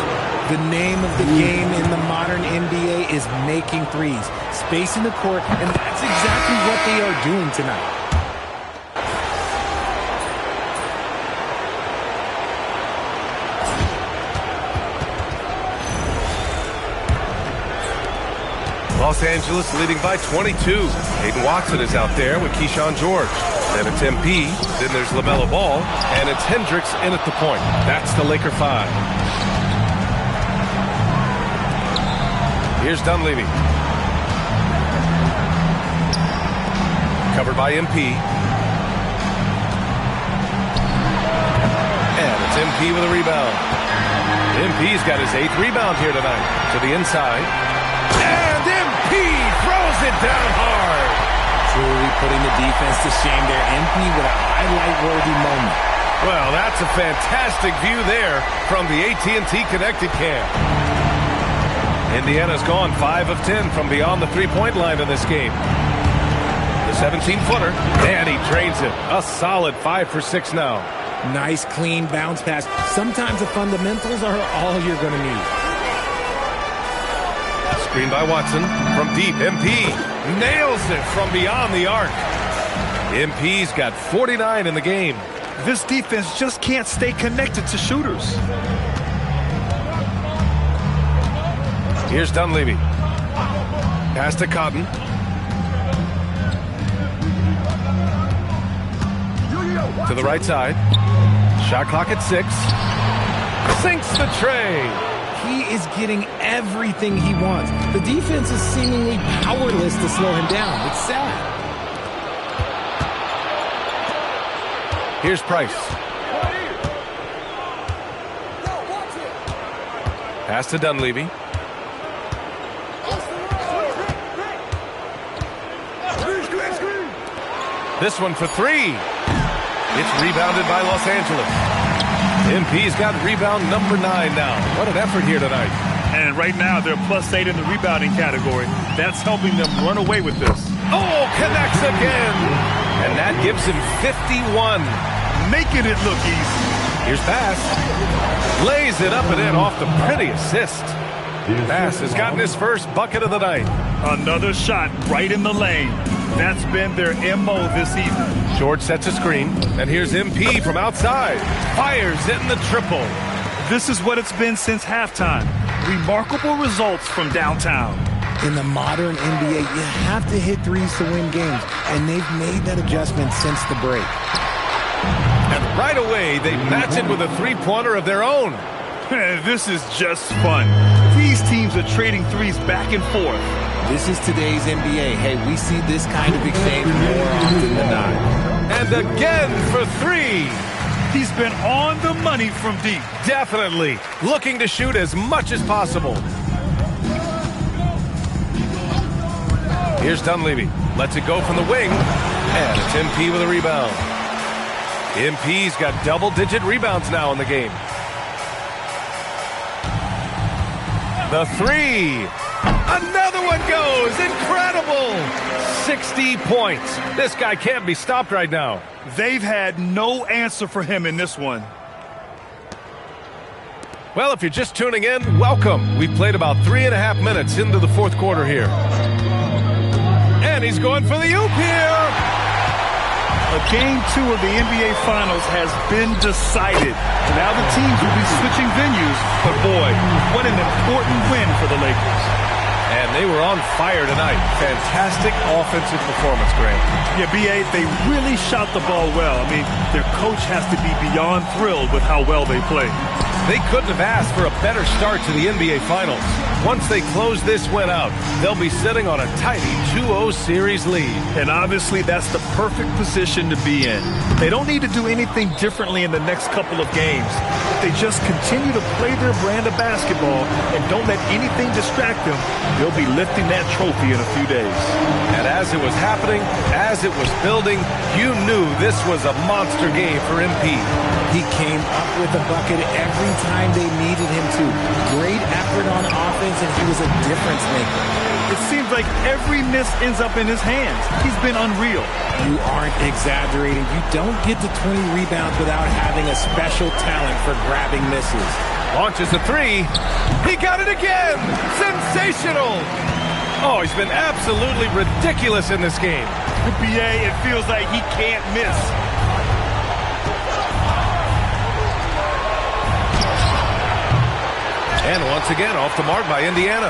The name of the game in the modern NBA is making threes, spacing the court, and that's exactly what they are doing tonight. Los Angeles leading by 22. Hayden Watson is out there with Keyshawn George. Then it's MP, then there's LaMelo Ball, and it's Hendricks in at the point. That's the Laker 5. Here's Dunleavy. Covered by MP. And it's MP with a rebound. MP's got his 8th rebound here tonight. To the inside. And MP throws it down hard. Truly putting the defense to shame there. MP with a highlight-worthy moment. Well, that's a fantastic view there from the AT&T Connected Cam. Indiana's gone 5 of 10 from beyond the three-point line in this game. The 17-footer, and he drains it. A solid 5 for 6 now. Nice, clean bounce pass. Sometimes the fundamentals are all you're going to need. Screen by Watson from deep. MP nails it from beyond the arc. MP's got 49 in the game. This defense just can't stay connected to shooters. Here's Dunleavy. Pass to Cotton. To the right side. Shot clock at 6. Sinks the tray. He is getting everything he wants. The defense is seemingly powerless to slow him down. It's sad. Here's Price. Pass to Dunleavy. This one for three. It's rebounded by Los Angeles. MP's got rebound number 9 now. What an effort here tonight. And right now, they're +8 in the rebounding category. That's helping them run away with this. Oh, connects again. And that gives him 51. Making it look easy. Here's Bass. Lays it up and in off the pretty assist. Bass has gotten his first bucket of the night. Another shot right in the lane. That's been their MO this evening. George sets a screen, and here's MP from outside. Fires in the triple. This is what it's been since halftime. Remarkable results from downtown. In the modern NBA, you have to hit threes to win games, and they've made that adjustment since the break. And right away, they match it with a three-pointer of their own. This is just fun. These teams are trading threes back and forth. This is today's NBA. Hey, we see this kind of exchange more often than not. And again for three. He's been on the money from deep. Definitely. Looking to shoot as much as possible. Here's Dunleavy. Lets it go from the wing. And it's MP with a rebound. MP's got double-digit rebounds now in the game. The three. Another one goes. Incredible. 60 points. This guy can't be stopped right now. They've had no answer for him in this one. Well, if you're just tuning in, welcome. We've played about 3.5 minutes into the fourth quarter here. And he's going for the oop here. Game 2 of the NBA Finals has been decided. Now the teams will be switching venues, but boy, what an important win for the Lakers. And they were on fire tonight. Fantastic offensive performance, Grant. Yeah, B.A., they really shot the ball well. I mean, their coach has to be beyond thrilled with how well they played. They couldn't have asked for a better start to the NBA Finals. Once they close this win out, they'll be sitting on a tidy 2-0 series lead. And obviously, that's the perfect position to be in. They don't need to do anything differently in the next couple of games. If they just continue to play their brand of basketball and don't let anything distract them, they'll be lifting that trophy in a few days. And as it was happening, as it was building, you knew this was a monster game for MP. He came up with a bucket every time they needed him to. Great effort on offense, and he was a difference maker. It seems like every miss ends up in his hands. He's been unreal. You aren't exaggerating. You don't get to 20 rebounds without having a special talent for grabbing misses. Launches a three. He got it again. Sensational. Oh, he's been absolutely ridiculous in this game. B.A., it feels like he can't miss. And once again, off the mark by Indiana.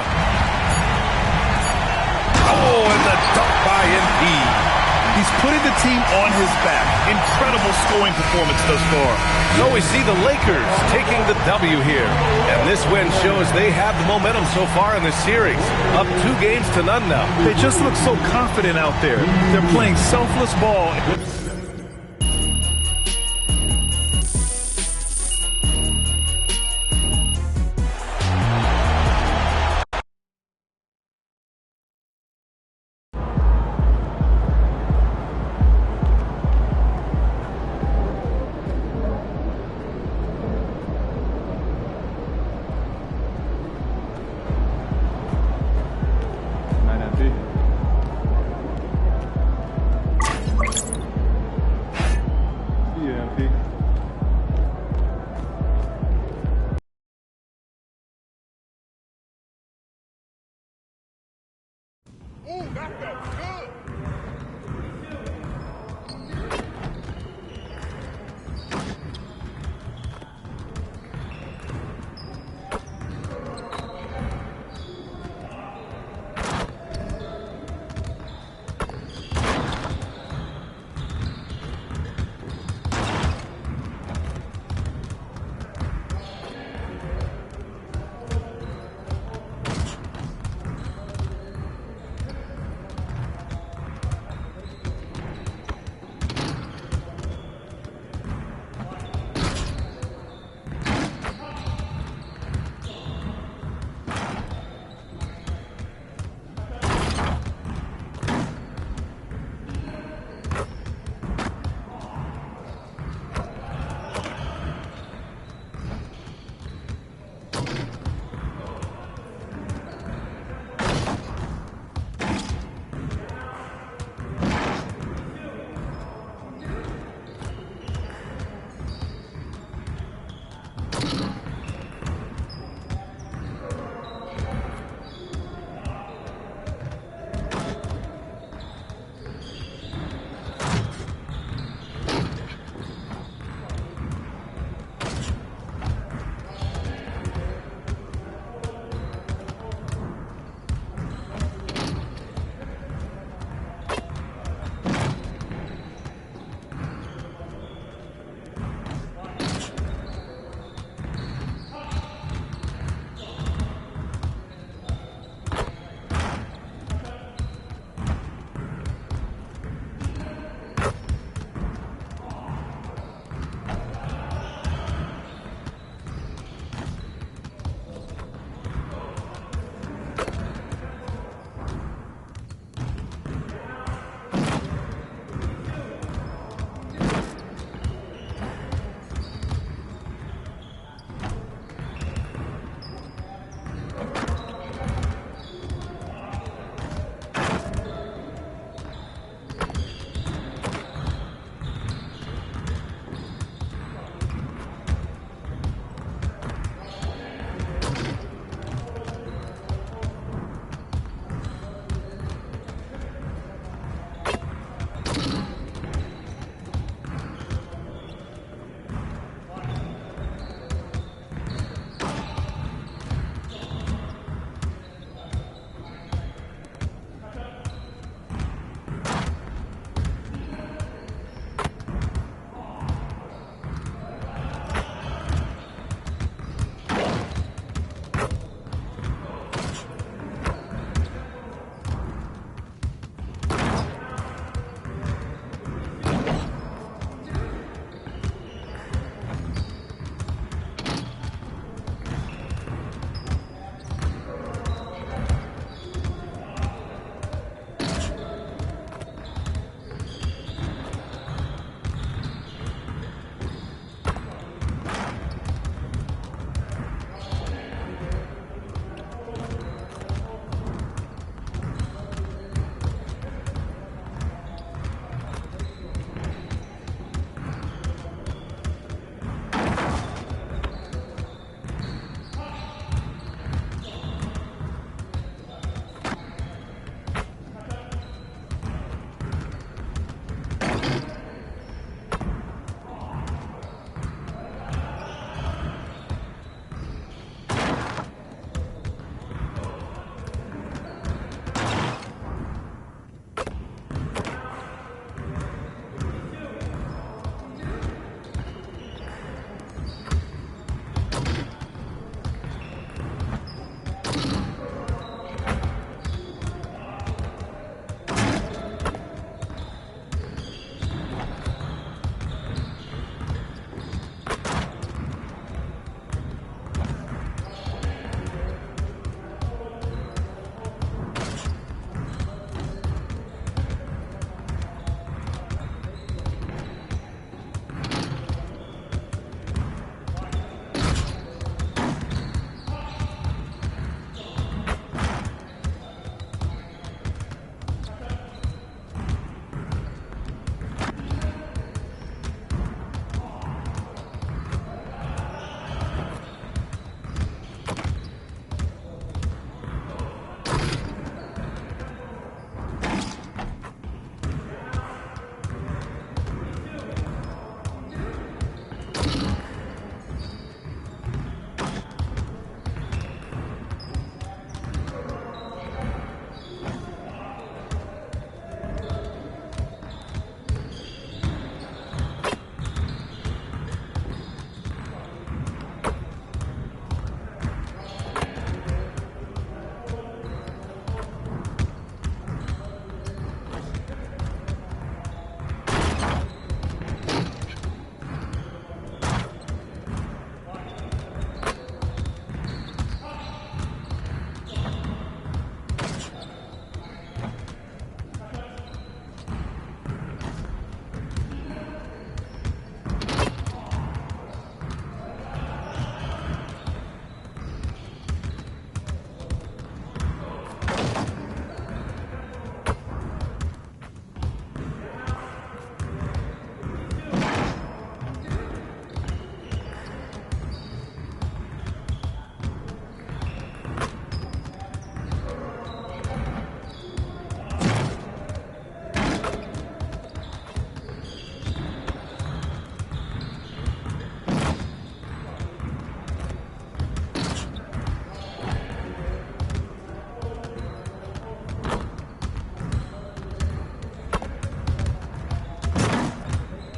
Oh, and the dunk by MP. He's putting the team on his back. Incredible scoring performance thus far. So we see the Lakers taking the W here. And this win shows they have the momentum so far in this series. Up 2-0 now. They just look so confident out there. They're playing selfless ball.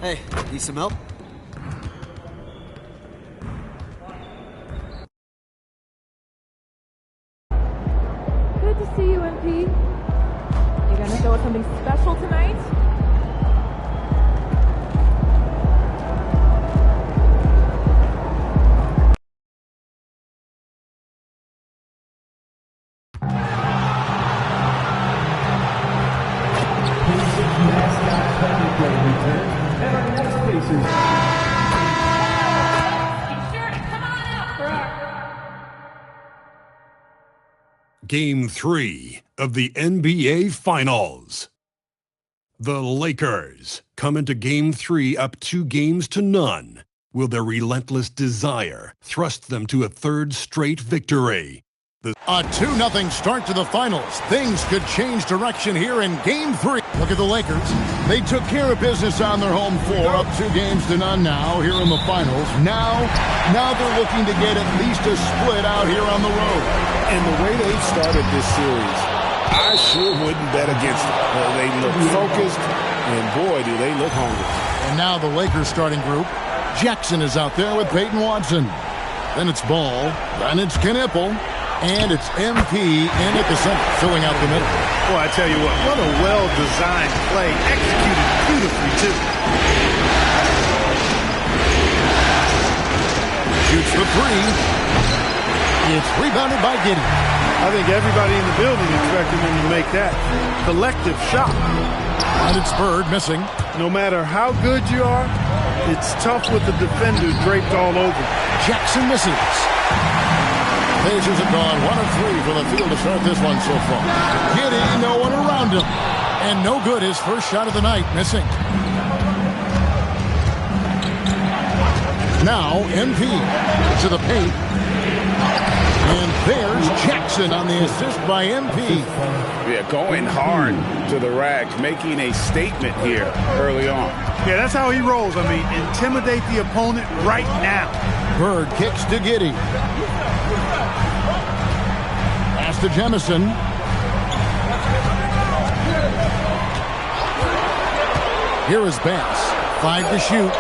Hey, need some help? Good to see you, MP. You gonna show us something special tonight? Game 3 of the NBA Finals. The Lakers come into Game 3 up 2 games to none. Will their relentless desire thrust them to a third straight victory? A 2-0 start to the finals. Things could change direction here in Game 3. Look at the Lakers. They took care of business on their home floor, up 2 games to none now here in the finals. Now they're looking to get at least a split out here on the road. And the way they've started this series, I sure wouldn't bet against them. Well, they look focused, and boy, do they look hungry. And now the Lakers starting group. Jackson is out there with Peyton Watson. Then it's Ball. Then it's Knipple. And it's MP in at the center, filling out the middle. Boy, I tell you what a well-designed play. Executed beautifully, too. Shoots the 3. It's rebounded by Giddey. I think everybody in the building expected him to make that collective shot. And it's Bird missing. No matter how good you are, it's tough with the defender draped all over. Jackson misses. Pacers have gone 1 of 3 for the field to start this one so far. Giddey, no one around him. And no good, his first shot of the night, missing. Now, MP to the paint. And there's Jackson on the assist by MP. Yeah, going hard to the rack, making a statement here early on. Yeah, that's how he rolls. I mean, intimidate the opponent right now. Bird kicks to Giddey. Pass to Jemison. Here is Bass. 5 to shoot.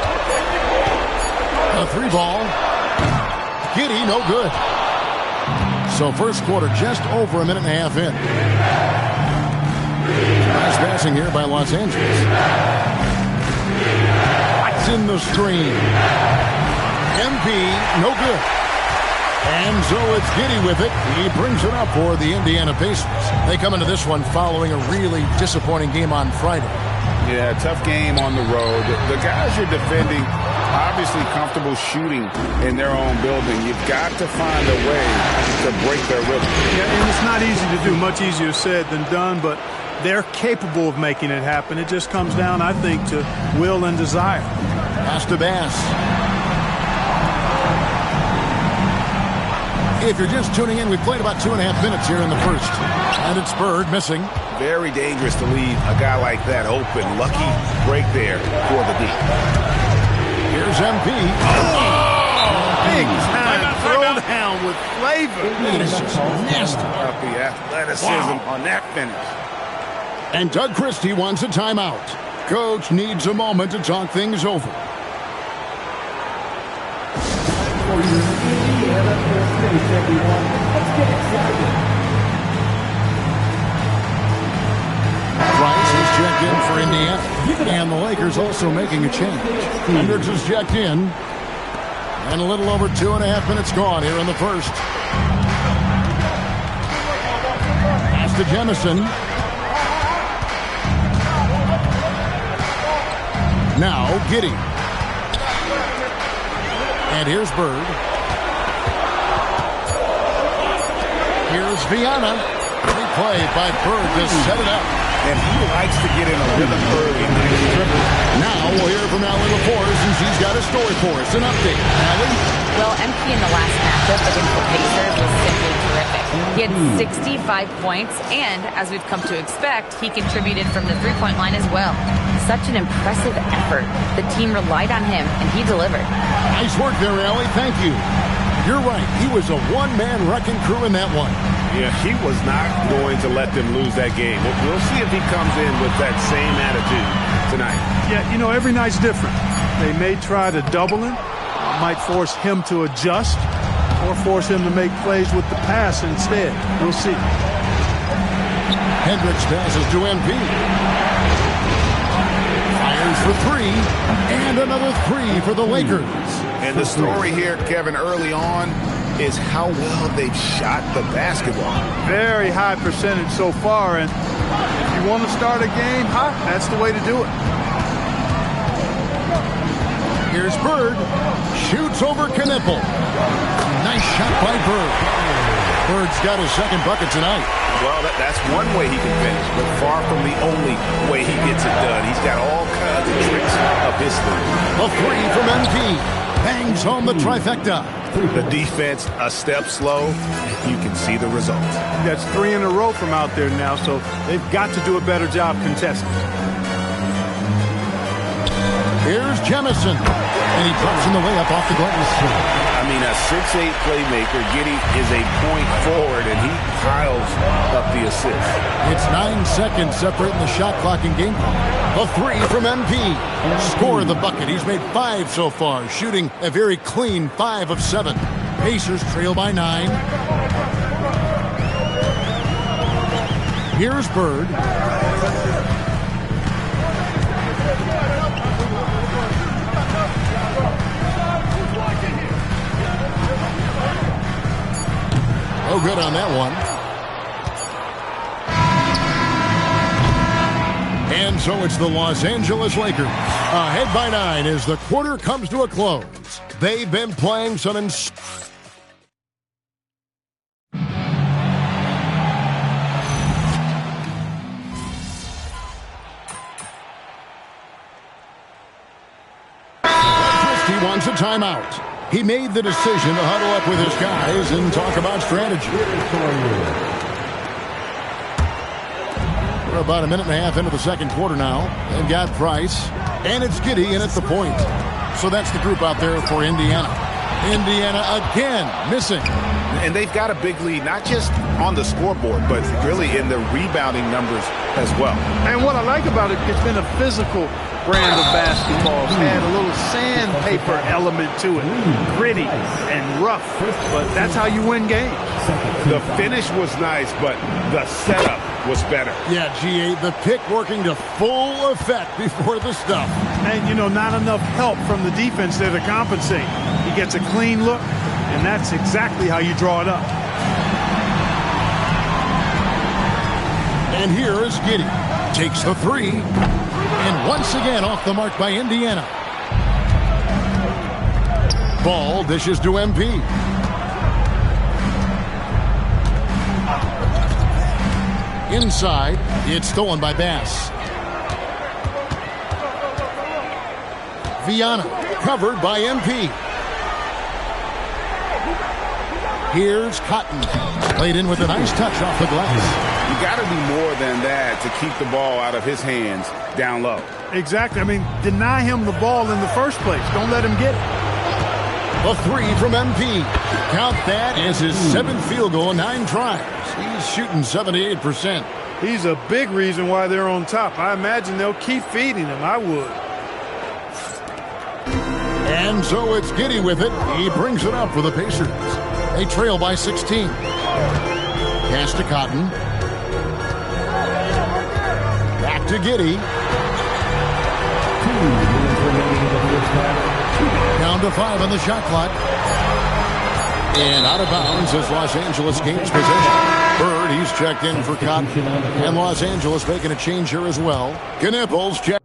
A 3 ball. Giddey, no good. So first quarter just over a minute and a half in. Nice passing here by Los Angeles. It's in the screen. MP, no good. And so it's Giddey with it. He brings it up for the Indiana Pacers. They come into this one following a really disappointing game on Friday. Yeah, tough game on the road. The guys you're defending, obviously comfortable shooting in their own building. You've got to find a way to break their rhythm. Yeah, and it's not easy to do. Much easier said than done, but they're capable of making it happen. It just comes down, I think, to will and desire. Pass to Bass. If you're just tuning in, we've played about 2.5 minutes here in the first. And it's Bird missing. Very dangerous to leave a guy like that open. Lucky break there for the D. Here's MP. Big time throwdown with flavor. That is just nasty. The athleticism on that finish. And Doug Christie wants a timeout. Coach needs a moment to talk things over. Price is checked in for Indiana. And the Lakers also making a change. Hendricks is checked in. And a little over 2.5 minutes gone here in the first. Pass to Jemison. Now Giddey. And here's Bird. Here's Viana. Great play by Bird to set it up. And he likes to get in a rhythm early. Now we'll hear from Allie LaForce, and she's got a story for us. An update. Allie? Well, MP in the last matchup against the Pacers was simply terrific. He had 65 points, and as we've come to expect, he contributed from the three-point line as well. Such an impressive effort. The team relied on him, and he delivered. Nice work there, Allie. Thank you. You're right. He was a one-man wrecking crew in that one. Yeah, he was not going to let them lose that game. We'll see if he comes in with that same attitude tonight. Yeah, you know, every night's different. They may try to double him, might force him to adjust, or force him to make plays with the pass instead. We'll see. Hendricks passes to MP. Fires for three, and another three for the Lakers. And the story here, Kevin, early on is how well they've shot the basketball. Very high percentage so far, and if you want to start a game hot, that's the way to do it. Here's Bird. Shoots over Knipple. Nice shot by Bird. Bird's got his second bucket tonight. Well, that's one way he can finish, but far from the only way he gets it done. He's got all kinds of tricks up his sleeve. A three from MP. Bangs home the trifecta. The defense a step slow. You can see the result. That's 3 in a row from out there now, so they've got to do a better job contesting. Here's Jemison, and he drops in the way up off the glass. I mean, a 6'8 playmaker. Giddey is a point forward, and he piles up the assist. It's 9 seconds separating the shot clock and game clock. A three from MP. Score the bucket. He's made 5 so far, shooting a very clean 5 of 7. Pacers trail by 9. Here's Bird. Oh, good on that one. And so it's the Los Angeles Lakers ahead by 9 as the quarter comes to a close. They've been playing some Christie wants a timeout. He made the decision to huddle up with his guys and talk about strategy. We're about a minute and a half into the second quarter now. They've got Price, and it's Giddey in at the point. So that's the group out there for Indiana. Indiana again missing. And they've got a big lead, not just on the scoreboard, but really in the rebounding numbers as well. And what I like about it, it's been a physical brand of basketball. It's had a little sandpaper element to it. Gritty and rough, but that's how you win games. The finish was nice, but the setup was better. Yeah, G8, the pick working to full effect before the stuff. And, you know, not enough help from the defense there to compensate. He gets a clean look, and that's exactly how you draw it up. And here is Giddey. Takes the three. And once again off the mark by Indiana. Ball dishes to MP. Inside, it's stolen by Bass. Viana, covered by MP. Here's Cotton. Played in with a nice touch off the glass. You got to do more than that to keep the ball out of his hands down low. Exactly. I mean, deny him the ball in the first place. Don't let him get it. A three from MP. Count that as his 7th field goal in 9 tries. He's shooting 78%. He's a big reason why they're on top. I imagine they'll keep feeding him. I would. And so it's Giddey with it. He brings it up for the Pacers. They trail by 16. Pass to Cotton. Back to Giddey. Down to 5 on the shot clock. And out of bounds as Los Angeles gains possession. Bird, he's checked in for Cotton. And Los Angeles making a change here as well. Knipples check.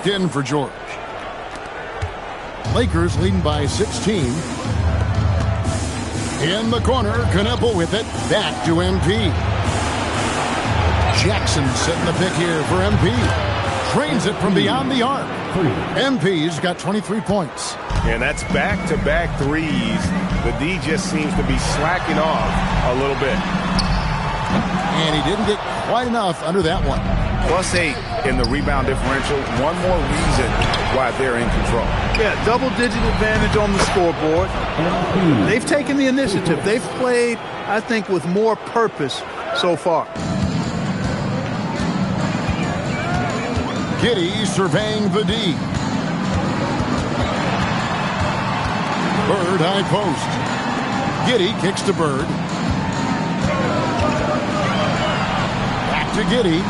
checked in for George. Lakers leading by 16. In the corner, Kneppel with it. Back to MP. Jackson setting the pick here for MP. Trains it from beyond the arc. MP's got 23 points. And that's back-to-back threes. The D just seems to be slacking off a little bit. And he didn't get quite enough under that one. +8 in the rebound differential. One more reason why they're in control. Yeah, double-digit advantage on the scoreboard. They've taken the initiative. They've played, I think, with more purpose so far. Giddey surveying the D. Bird high post. Giddey kicks to Bird. Back to Giddey.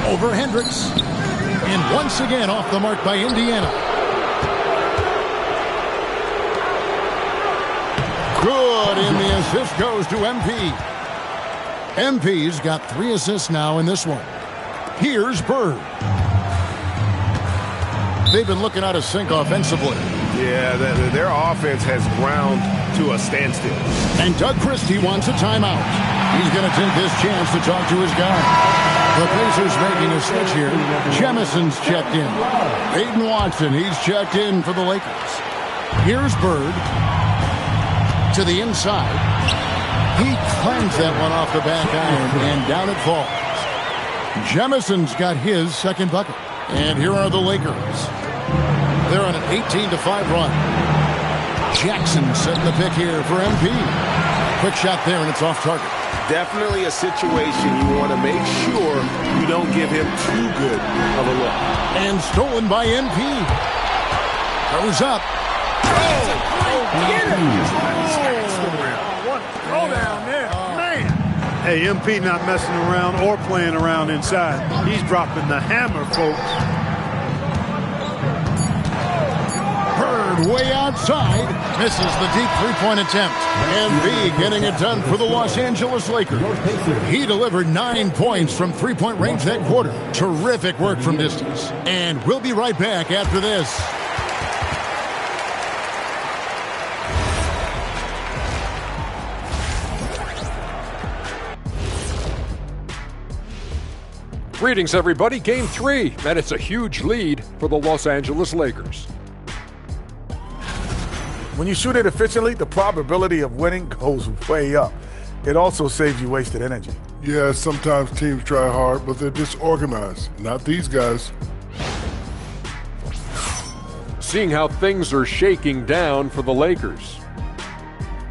Over Hendricks. And once again off the mark by Indiana. Good, and the assist goes to MP. MP's got 3 assists now in this one. Here's Bird. They've been looking out of sync offensively. Yeah, their offense has ground to a standstill. And Doug Christie wants a timeout. He's going to take this chance to talk to his guy. The Pacers making a switch here. Jemison's checked in. Aiden Watson, he's checked in for the Lakers. Here's Bird. To the inside. He cleans that one off the back iron, and down it falls. Jemison's got his second bucket. And here are the Lakers. They're on an 18-5 run. Jackson setting the pick here for MP. Quick shot there, and it's off target. Definitely a situation you want to make sure you don't give him too good of a look. And stolen by MP. Goes up. What throw down there, man. Hey, MP not messing around or playing around inside. He's dropping the hammer, folks. Bird way outside. Misses the deep three-point attempt. MB getting it done for the Los Angeles Lakers. He delivered 9 points from three-point range that quarter. Terrific work from distance. And we'll be right back after this. Greetings, everybody. Game 3, and it's a huge lead for the Los Angeles Lakers. When you shoot it efficiently, the probability of winning goes way up. It also saves you wasted energy. Yeah, sometimes teams try hard, but they're disorganized. Not these guys. Seeing how things are shaking down for the Lakers.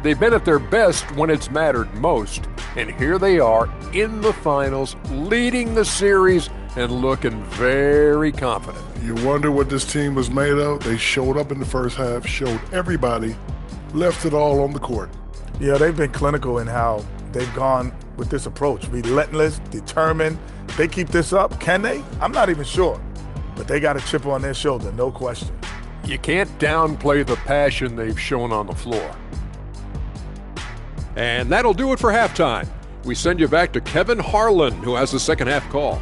They've been at their best when it's mattered most, and here they are in the finals, leading the series and looking very confident. You wonder what this team was made of? They showed up in the first half, showed everybody, left it all on the court. Yeah, they've been clinical in how they've gone with this approach. Relentless, determined. They keep this up. Can they? I'm not even sure. But they got a chip on their shoulder, no question. You can't downplay the passion they've shown on the floor. And that'll do it for halftime. We send you back to Kevin Harlan, who has the second half call.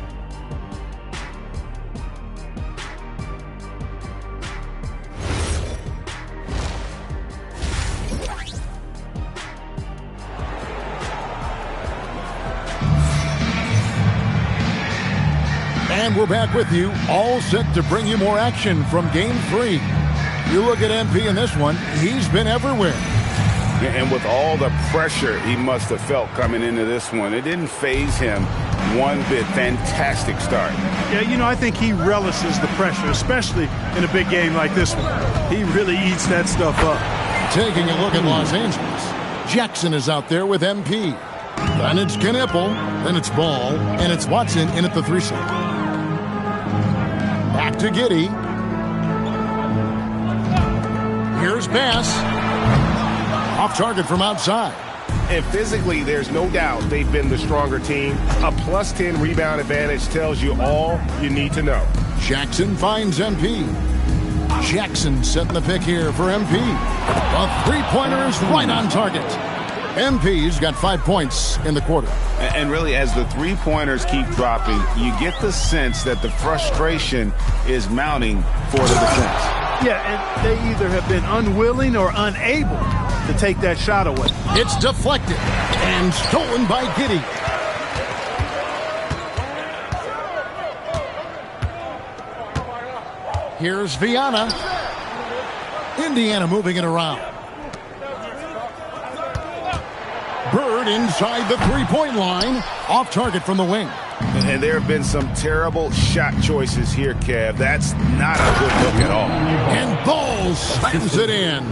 And we're back with you, all set to bring you more action from Game 3. You look at MP in this one, he's been everywhere. And with all the pressure he must have felt coming into this one, it didn't faze him one bit. Fantastic start. Yeah, you know, I think he relishes the pressure, especially in a big game like this one. He really eats that stuff up. Taking a look at Los Angeles, Jackson is out there with MP. Then it's Kneppel, then it's Ball, and it's Watson in at the 3-slot. Back to Giddey. Here's pass. Off target from outside. And physically, there's no doubt they've been the stronger team. A +10 rebound advantage tells you all you need to know. Jackson finds MP. Jackson setting the pick here for MP. A three-pointer is right on target. MP's got 5 points in the quarter. And really, as the three-pointers keep dropping, you get the sense that the frustration is mounting for the defense. Yeah, and they either have been unwilling or unable to take that shot away. It's deflected and stolen by Giddey. Here's Viana. Indiana moving it around. Bird inside the three-point line. Off target from the wing. And there have been some terrible shot choices here, Kev. That's not a good look at all. And Ball slams it in.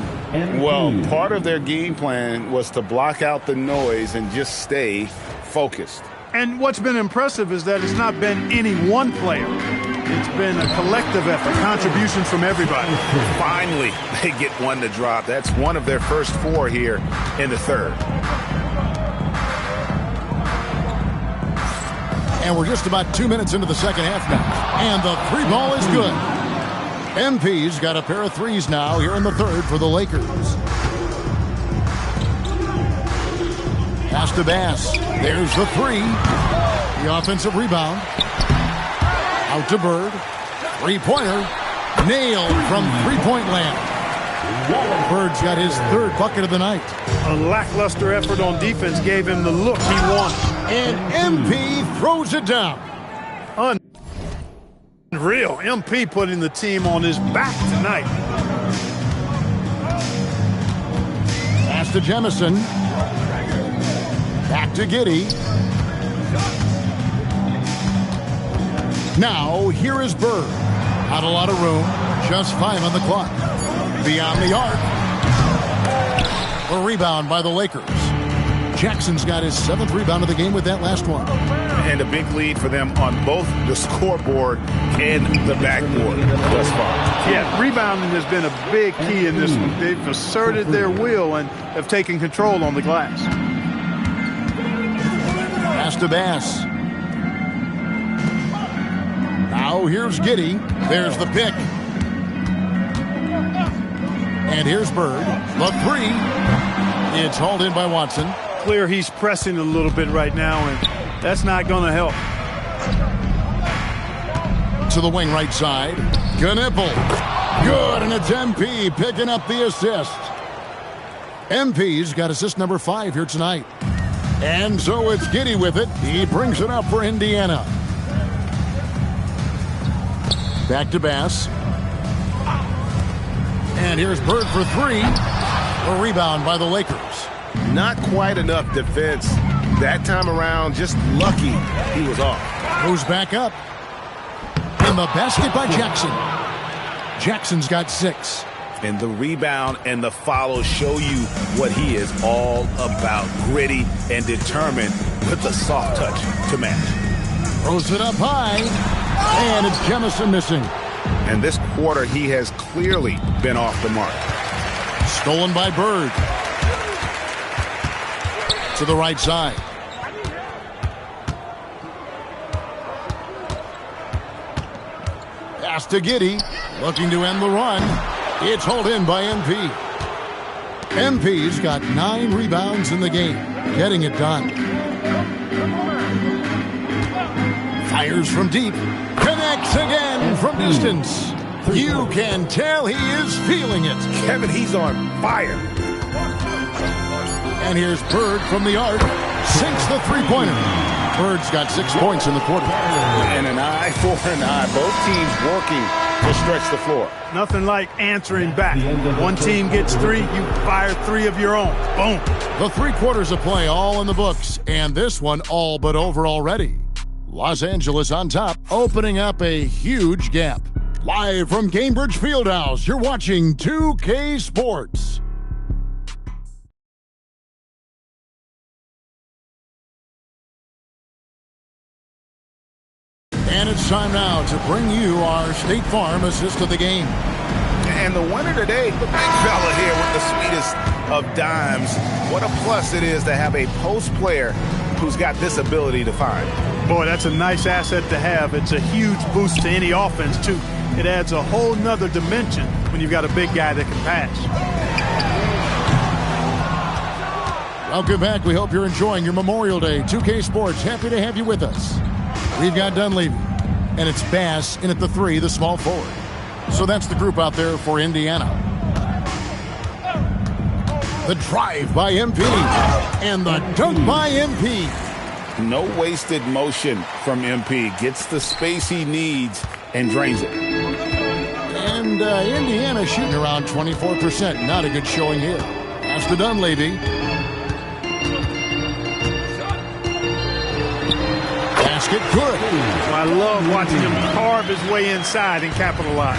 Well, part of their game plan was to block out the noise and just stay focused. And what's been impressive is that it's not been any one player. It's been a collective effort, contributions from everybody. Finally, they get one to drop. That's one of their first 4 here in the third. And we're just about 2 minutes into the second half now. And the three ball is good. MP's got a pair of threes now here in the third for the Lakers. Pass to Bass. There's the three. The offensive rebound. Out to Bird. Three-pointer. Nailed from three-point land. Bird's got his third bucket of the night. A lackluster effort on defense gave him the look he wanted. And MP throws it down. Unreal. MP putting the team on his back tonight. Pass to Jemison. Back to Giddey. Now, here is Bird. Not a lot of room. Just 5 on the clock. Beyond the arc. A rebound by the Lakers. Jackson's got his 7th rebound of the game with that last one. And a big lead for them on both the scoreboard and the backboard thus far. Yeah, rebounding has been a big key in this one. They've asserted their will and have taken control on the glass. Pass to Bass. Now here's Giddey. There's the pick. And here's Bird. The three. It's hauled in by Watson. Clear he's pressing a little bit right now, and that's not going to help. To the wing right side. Knippel. Good, and it's MP picking up the assist. MP's got assist number 5 here tonight. And so it's Giddey with it. He brings it up for Indiana. Back to Bass. And here's Bird for 3. A rebound by the Lakers. Not quite enough defense that time around. Just lucky he was off. Goes back up. In the basket by Jackson. Jackson's got 6. And the rebound and the follow show you what he is all about. Gritty and determined with the soft touch to match. Throws it up high. And it's Jemison missing. And this quarter, he has clearly been off the mark. Stolen by Bird. To the right side. Pass to Giddey. Looking to end the run. It's hauled in by MP. MP's got 9 rebounds in the game. Getting it done. Fires from deep. Connects again from distance. You can tell he is feeling it. Kevin, he's on fire. And here's Bird from the arc. Sinks the three-pointer. Bird's got 6 points in the quarter. And an eye for an eye. Both teams working to stretch the floor. Nothing like answering back. One team gets 3, you fire 3 of your own. Boom. The 3 quarters of play all in the books. And this one all but over already. Los Angeles on top, opening up a huge gap. Live from Cambridge Fieldhouse, you're watching 2K Sports. And it's time now to bring you our State Farm assist of the game. And the winner today, the big fella here with the sweetest of dimes. What a plus it is to have a post player who's got this ability to find. Boy, that's a nice asset to have. It's a huge boost to any offense, too. It adds a whole nother dimension when you've got a big guy that can pass. Welcome back. We hope you're enjoying your Memorial Day. 2K Sports, happy to have you with us. We've got Dunleavy, and it's Bass in at the 3, the small forward. So that's the group out there for Indiana. The drive by MP, and the dunk by MP. No wasted motion from MP. Gets the space he needs and drains it. And Indiana shooting around 24%. Not a good showing here. Pass to Dunleavy. Basket good. I love watching him carve his way inside and capitalize.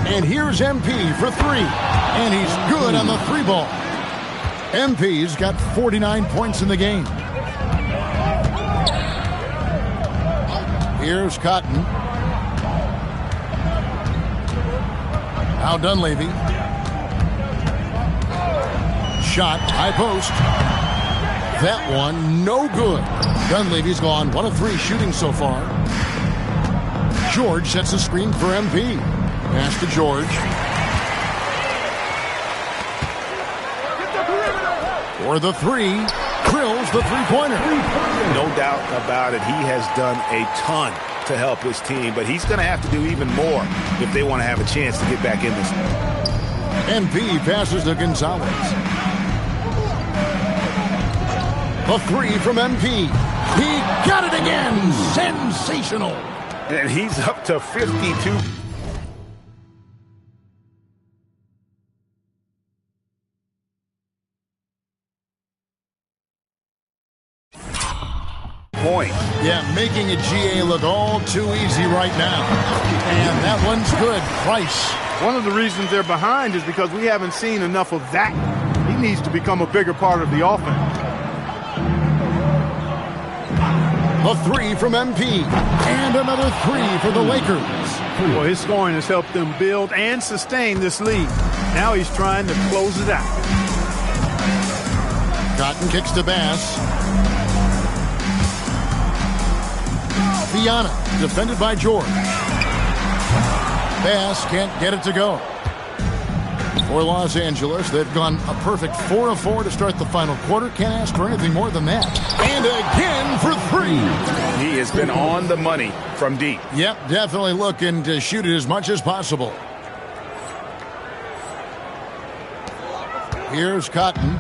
And here's MP for 3. And he's good on the 3 ball. MP's got 49 points in the game. Here's Cotton. Now Dunleavy. Shot, high post. That one, no good. Dunleavy's gone 1 of 3 shooting so far. George sets a screen for MP. Pass to George. For the 3, drills the 3-pointer. No doubt about it. He has done a ton to help his team, but he's going to have to do even more if they want to have a chance to get back in this. MP passes to Gonzalez. The 3 from MP. He got it again. Sensational. And he's up to 52. Point. Yeah, making a GA look all too easy right now. And that one's good. Price. One of the reasons they're behind is because we haven't seen enough of that. He needs to become a bigger part of the offense. The 3 from MP. And another 3 for the Lakers. Well, his scoring has helped them build and sustain this lead. Now he's trying to close it out. Cotton kicks to Bass. Viana, defended by George. Bass can't get it to go. For Los Angeles, they've gone a perfect 4 of 4 to start the final quarter. Can't ask for anything more than that. And again for 3. He has been on the money from deep. Yep, definitely looking to shoot it as much as possible. Here's Cotton.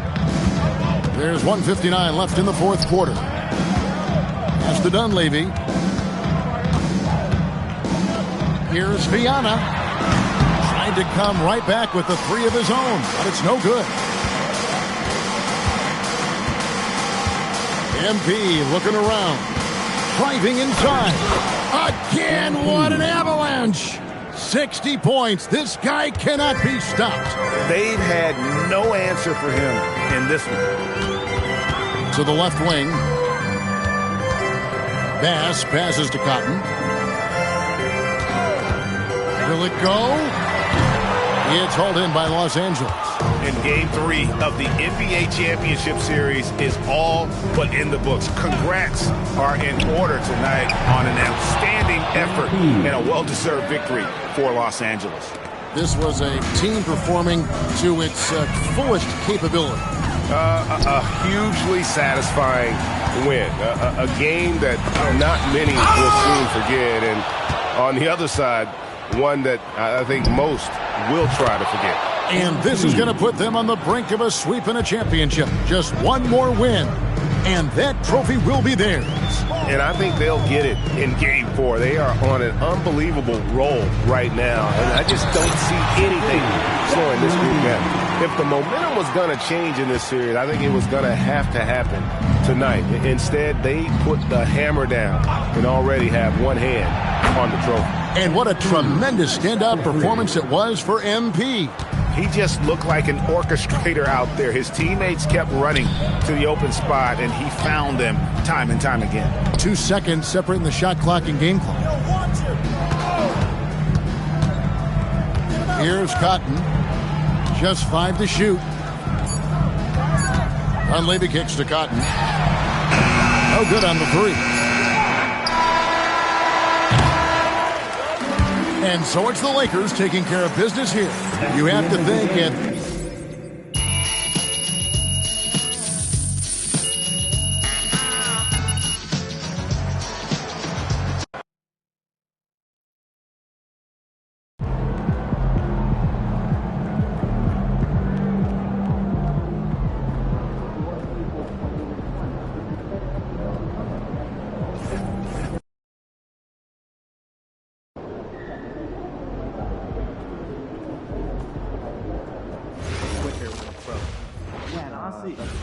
There's 1:59 left in the 4th quarter. Pass to Dunleavy. Here's Viana. Trying to come right back with the 3 of his own, but it's no good. MP looking around. Driving inside. Again, what an avalanche. 60 points. This guy cannot be stopped. They've had no answer for him in this one. To the left wing. Bass passes to Cotton. Will it go? It's hauled in by Los Angeles. And Game 3 of the NBA Championship Series is all but in the books. Congrats are in order tonight on an outstanding effort and a well-deserved victory for Los Angeles. This was a team performing to its fullest capability. A hugely satisfying win. A game that not many will soon forget. And on the other side, one that I think most will try to forget. And this is going to put them on the brink of a sweep and a championship. Just one more win, and that trophy will be theirs. And I think they'll get it in Game 4. They are on an unbelievable roll right now, and I just don't see anything slowing this group down. If the momentum was going to change in this series, I think it was going to have to happen tonight. Instead, they put the hammer down and already have one hand on the trophy. And what a tremendous standout performance it was for MP. He just looked like an orchestrator out there. His teammates kept running to the open spot, and he found them time and time again. 2 seconds separating the shot clock and game clock. Here's Cotton. Just 5 to shoot. Dunleavy kicks to Cotton. No good on the 3. And so it's the Lakers taking care of business here. You have to think it.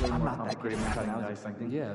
I'm not that great at cutting ice, I think. Yeah.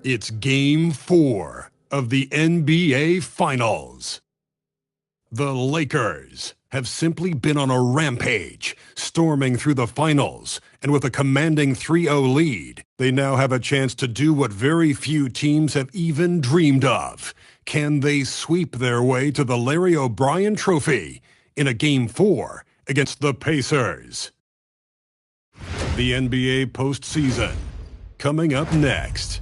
It's Game 4 of the NBA Finals. The Lakers have simply been on a rampage, storming through the finals, and with a commanding 3-0 lead, they now have a chance to do what very few teams have even dreamed of. Can they sweep their way to the Larry O'Brien Trophy in a Game 4 against the Pacers? The NBA postseason, coming up next.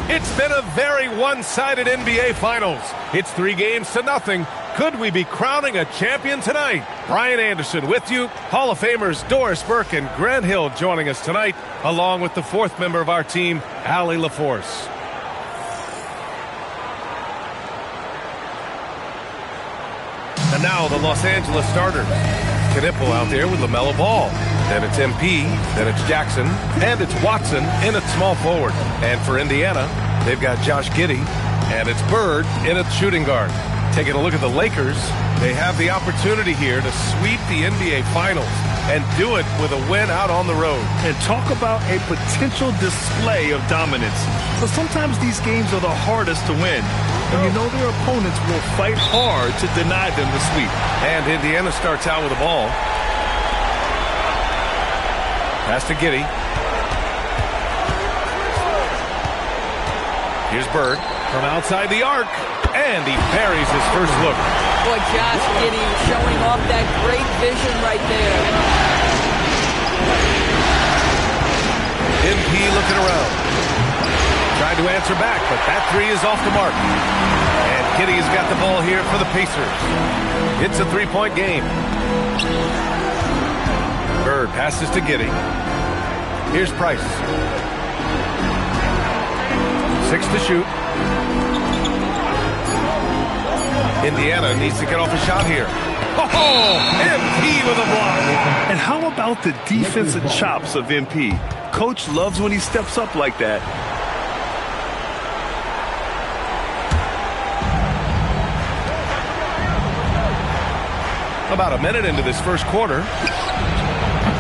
It's been a very one-sided NBA Finals. It's 3-0. Could we be crowning a champion tonight? Brian Anderson with you. Hall of Famers Doris Burke and Grant Hill joining us tonight, along with the fourth member of our team, Allie LaForce. And now the Los Angeles starters. Knipple out there with LaMelo Ball. Then it's MP, then it's Jackson, and it's Watson in at small forward. And for Indiana, they've got Josh Giddey, and it's Bird in at shooting guard. Taking a look at the Lakers, they have the opportunity here to sweep the NBA Finals and do it with a win out on the road. And talk about a potential display of dominance. So sometimes these games are the hardest to win. And you know their opponents will fight hard to deny them the sweep. And Indiana starts out with the ball. Pass to Giddey. Here's Bird from outside the arc. And he parries his first look. Boy, Josh Giddey showing off that great vision right there. MP looking around. Tried to answer back, but that three is off the mark. And Giddey has got the ball here for the Pacers. It's a three-point game. Bird passes to Giddey. Here's Price. 6 to shoot. Indiana needs to get off a shot here. Oh, MP with a block. And how about the defensive chops of MP? Coach loves when he steps up like that. About a minute into this first quarter.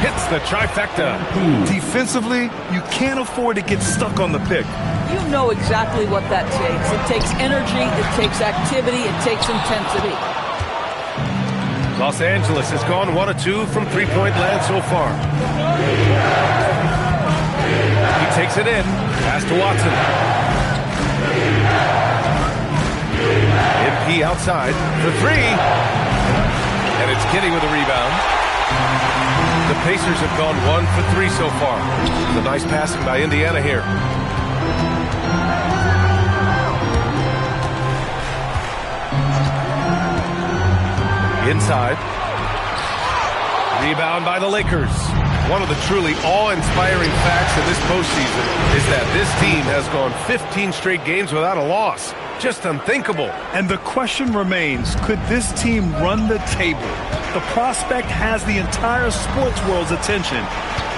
Hits the trifecta. Defensively, you can't afford to get stuck on the pick. You know exactly what that takes. It takes energy, it takes activity, it takes intensity. Los Angeles has gone 1 of 2 from three-point land so far. He takes it in. Pass to Watson. MP outside for 3. And it's Kitty with a rebound. The Pacers have gone 1 for 3 so far. The nice passing by Indiana here. Inside. Rebound by the Lakers. One of the truly awe-inspiring facts in this postseason is that this team has gone 15 straight games without a loss. Just unthinkable. And the question remains, could this team run the table? The prospect has the entire sports world's attention.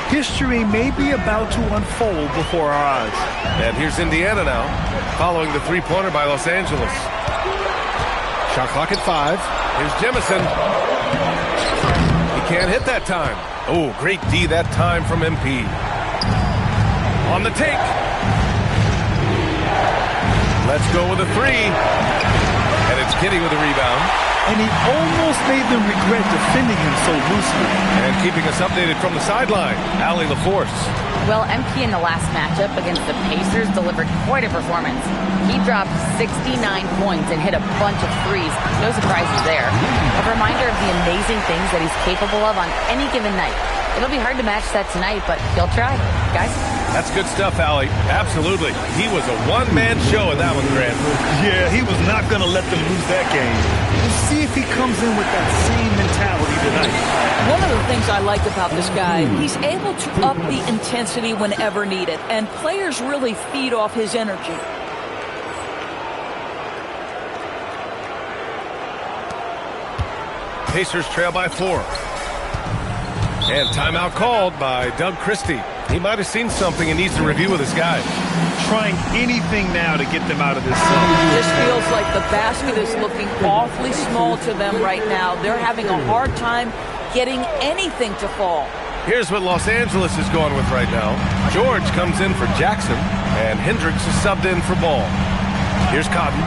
History may be about to unfold before our eyes. And here's Indiana now, following the three-pointer by Los Angeles. Shot clock at 5. Here's Jemison. He can't hit that time. Oh, great D that time from MP. On the take. Let's go with a 3. And it's Kitty with a rebound. And he almost made them regret defending him so loosely. And keeping us updated from the sideline, Allie LaForce. Well, MP in the last matchup against the Pacers delivered quite a performance. He dropped 69 points and hit a bunch of threes. No surprises there. A reminder of the amazing things that he's capable of on any given night. It'll be hard to match that tonight, but he'll try. Guys? That's good stuff, Allie. Absolutely. He was a one-man show in that one, Grant. Yeah, he was not going to let them lose that game. We'll see if he comes in with that same mentality tonight. One of the things I like about this guy, he's able to up the intensity whenever needed, and players really feed off his energy. Pacers trail by 4. And timeout called by Doug Christie. He might have seen something and needs to review with his guys. Trying anything now to get them out of this zone. This feels like the basket is looking awfully small to them right now. They're having a hard time getting anything to fall. Here's what Los Angeles is going with right now. George comes in for Jackson, and Hendricks is subbed in for Ball. Here's Cotton.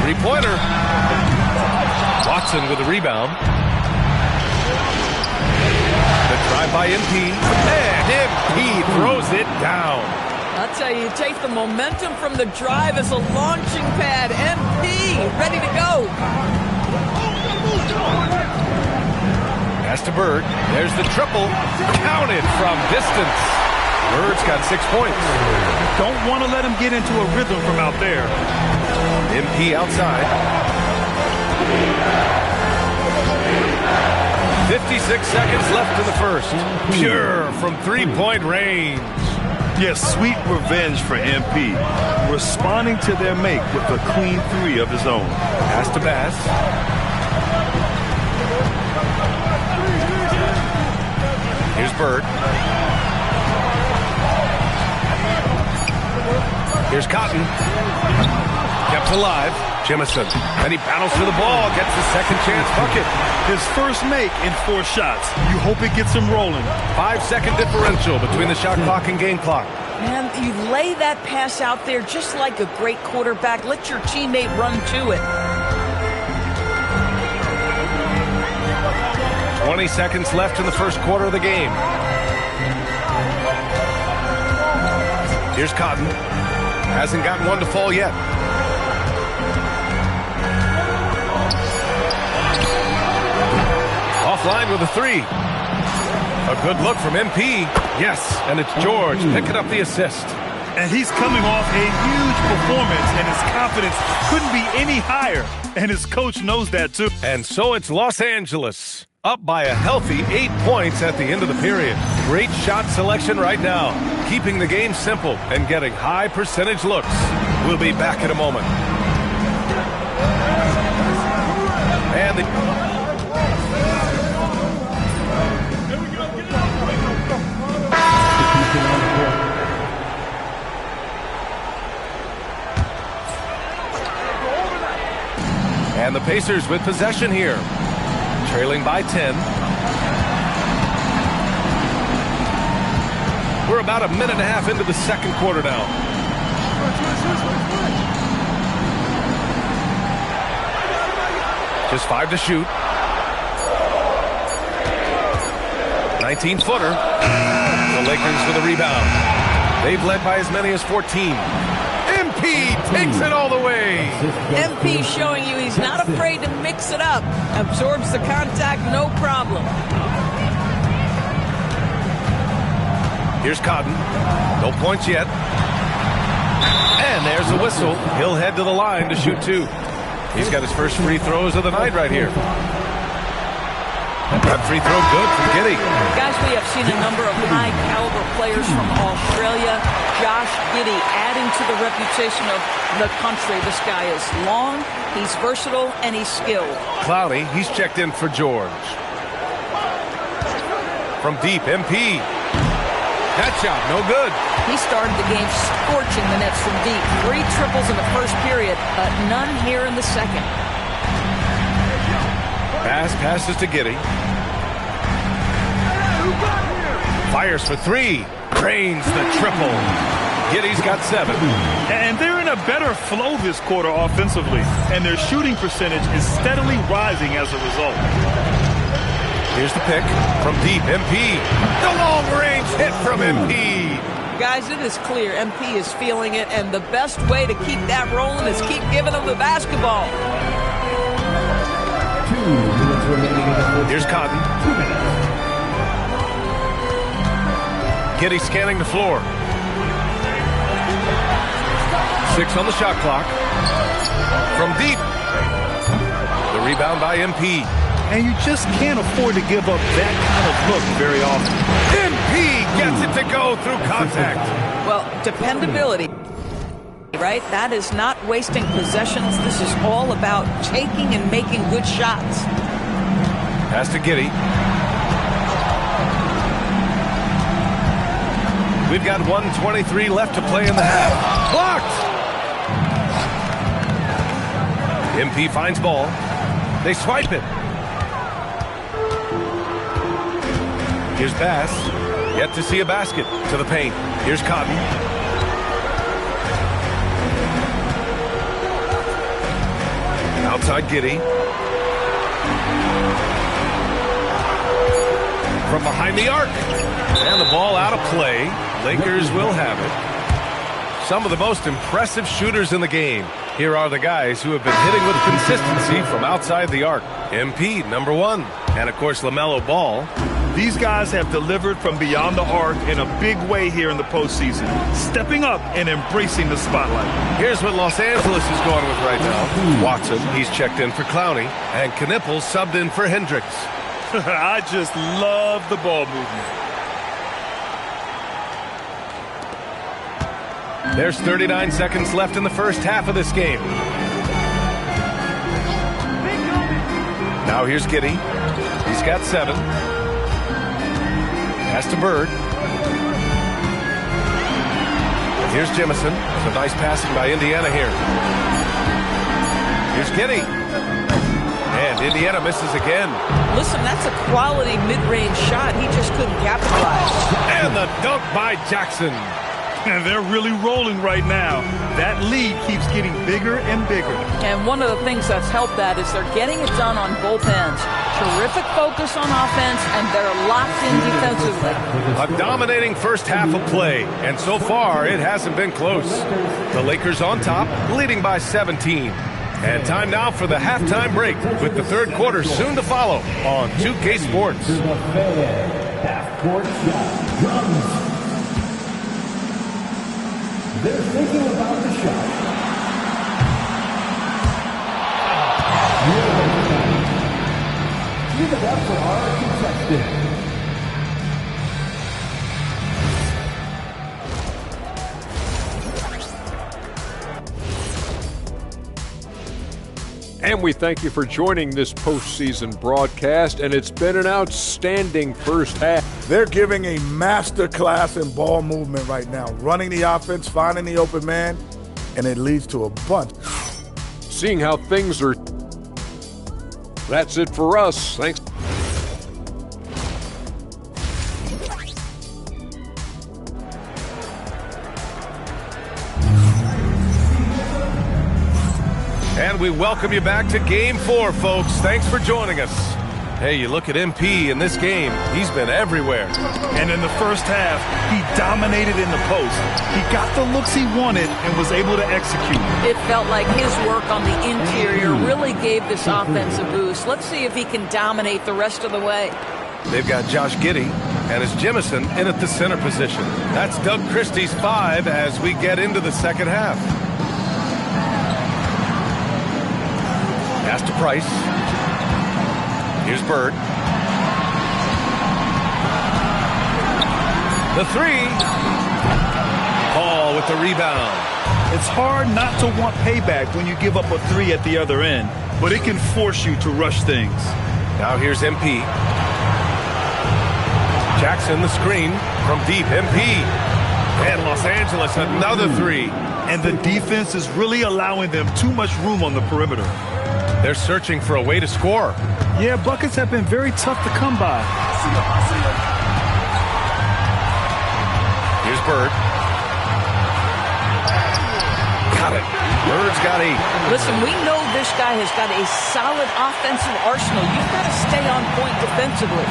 Three-pointer. Watson with a rebound. The drive by MP. And MP throws it down. I'll tell you, take the momentum from the drive as a launching pad. MP ready to go. Pass to Bird. There's the triple. Counted from distance. Bird's got 6 points. Don't want to let him get into a rhythm from out there. MP outside. 56 seconds left in the first. Pure from three-point range. Yes, sweet revenge for MP. Responding to their make with a clean 3 of his own. Pass to Bass. Here's Bird. Here's Cotton. Kept alive. Jemison. And he battles for the ball. Gets the second chance bucket. His first make in 4 shots. You hope it gets him rolling. 5-second differential between the shot clock and game clock. Man, you lay that pass out there just like a great quarterback. Let your teammate run to it. 20 seconds left in the first quarter of the game. Here's Cotton. Hasn't gotten one to fall yet. Offline with a 3. A good look from MP. Yes, and it's George picking up the assist. And he's coming off a huge performance, and his confidence couldn't be any higher. And his coach knows that, too. And so it's Los Angeles, up by a healthy 8 points at the end of the period. Great shot selection right now, keeping the game simple and getting high percentage looks. We'll be back in a moment. And Pacers with possession here. Trailing by 10. We're about a minute and a half into the second quarter now. Just 5 to shoot. 19-footer. The Lakers with a rebound. They've led by as many as 14. MP takes it all the way. MP showing you he's not afraid to mix it up. Absorbs the contact, no problem. Here's Cotton. No points yet. And there's the whistle. He'll head to the line to shoot 2. He's got his first free throws of the night right here. That free throw good from Giddey. Guys, we have seen a number of high-caliber players from Australia. Josh Giddey adding to the reputation of the country. This guy is long, he's versatile, and he's skilled. Clowney, he's checked in for George. From deep, MP. That shot, no good. He started the game scorching the nets from deep. 3 triples in the first period, but none here in the second. Passes to Giddey. Fires for 3. Drains the triple. Giddey's got 7. And they're in a better flow this quarter offensively. And their shooting percentage is steadily rising as a result. Here's the pick from deep. MP. The long-range hit from MP. Guys, it is clear MP is feeling it. And the best way to keep that rolling is keep giving them the basketball. Here's Cotton. Giddey scanning the floor. 6 on the shot clock. From deep. The rebound by MP. And you just can't afford to give up that kind of look very often. MP gets it to go through contact. Well, dependability. Right? That is not wasting possessions. This is all about taking and making good shots. Pass to Giddey. We've got 1:23 left to play in the half. Blocked! MP finds ball. They swipe it. Here's Bass. Yet to see a basket. To the paint. Here's Cotton. Outside Giddey. From behind the arc. And the ball out of play. Lakers will have it. Some of the most impressive shooters in the game. Here are the guys who have been hitting with consistency from outside the arc. MP, number 1. And, of course, LaMelo Ball. These guys have delivered from beyond the arc in a big way here in the postseason, stepping up and embracing the spotlight. Here's what Los Angeles is going with right now. Watson, he's checked in for Clowney, and Knippel subbed in for Hendricks. I just love the ball movement. There's 39 seconds left in the first half of this game. Now here's Giddey. He's got 7. Pass to Bird. Here's Jemison. Some nice passing by Indiana here. Here's Giddey. And Indiana misses again. Listen, that's a quality mid-range shot. He just couldn't capitalize. And the dunk by Jackson. And they're really rolling right now. That lead keeps getting bigger and bigger. And one of the things that's helped that is they're getting it done on both ends. Terrific focus on offense, and they're locked in defensively. A dominating first half of play, and so far it hasn't been close. The Lakers on top, leading by 17. And time now for the halftime break, with the third quarter soon to follow on 2K Sports. Half-court shot. Drums. They're thinking about the shot. Give it up for our contestant. And we thank you for joining this postseason broadcast, and it's been an outstanding first half. They're giving a master class in ball movement right now, running the offense, finding the open man, and it leads to a bunch. Seeing how things are That's it for us. Thanks. And we welcome you back to Game 4, folks. Thanks for joining us. Hey, you look at MP in this game, he's been everywhere. And in the first half, he dominated in the post. He got the looks he wanted and was able to execute. It felt like his work on the interior really gave this offense a boost. Let's see if he can dominate the rest of the way. They've got Josh Giddey and his Jemison in at the center position. That's Doug Christie's 5 as we get into the second half. Pass to Price. Here's Bird. The 3. Paul with the rebound. It's hard not to want payback when you give up a 3 at the other end, but it can force you to rush things. Now here's MP. Jackson the screen from deep. MP. And Los Angeles another 3. And the defense is really allowing them too much room on the perimeter. They're searching for a way to score. Yeah, buckets have been very tough to come by. Here's Bird. Got it. Bird's got 8. Listen, we know this guy has got a solid offensive arsenal. You've got to stay on point defensively.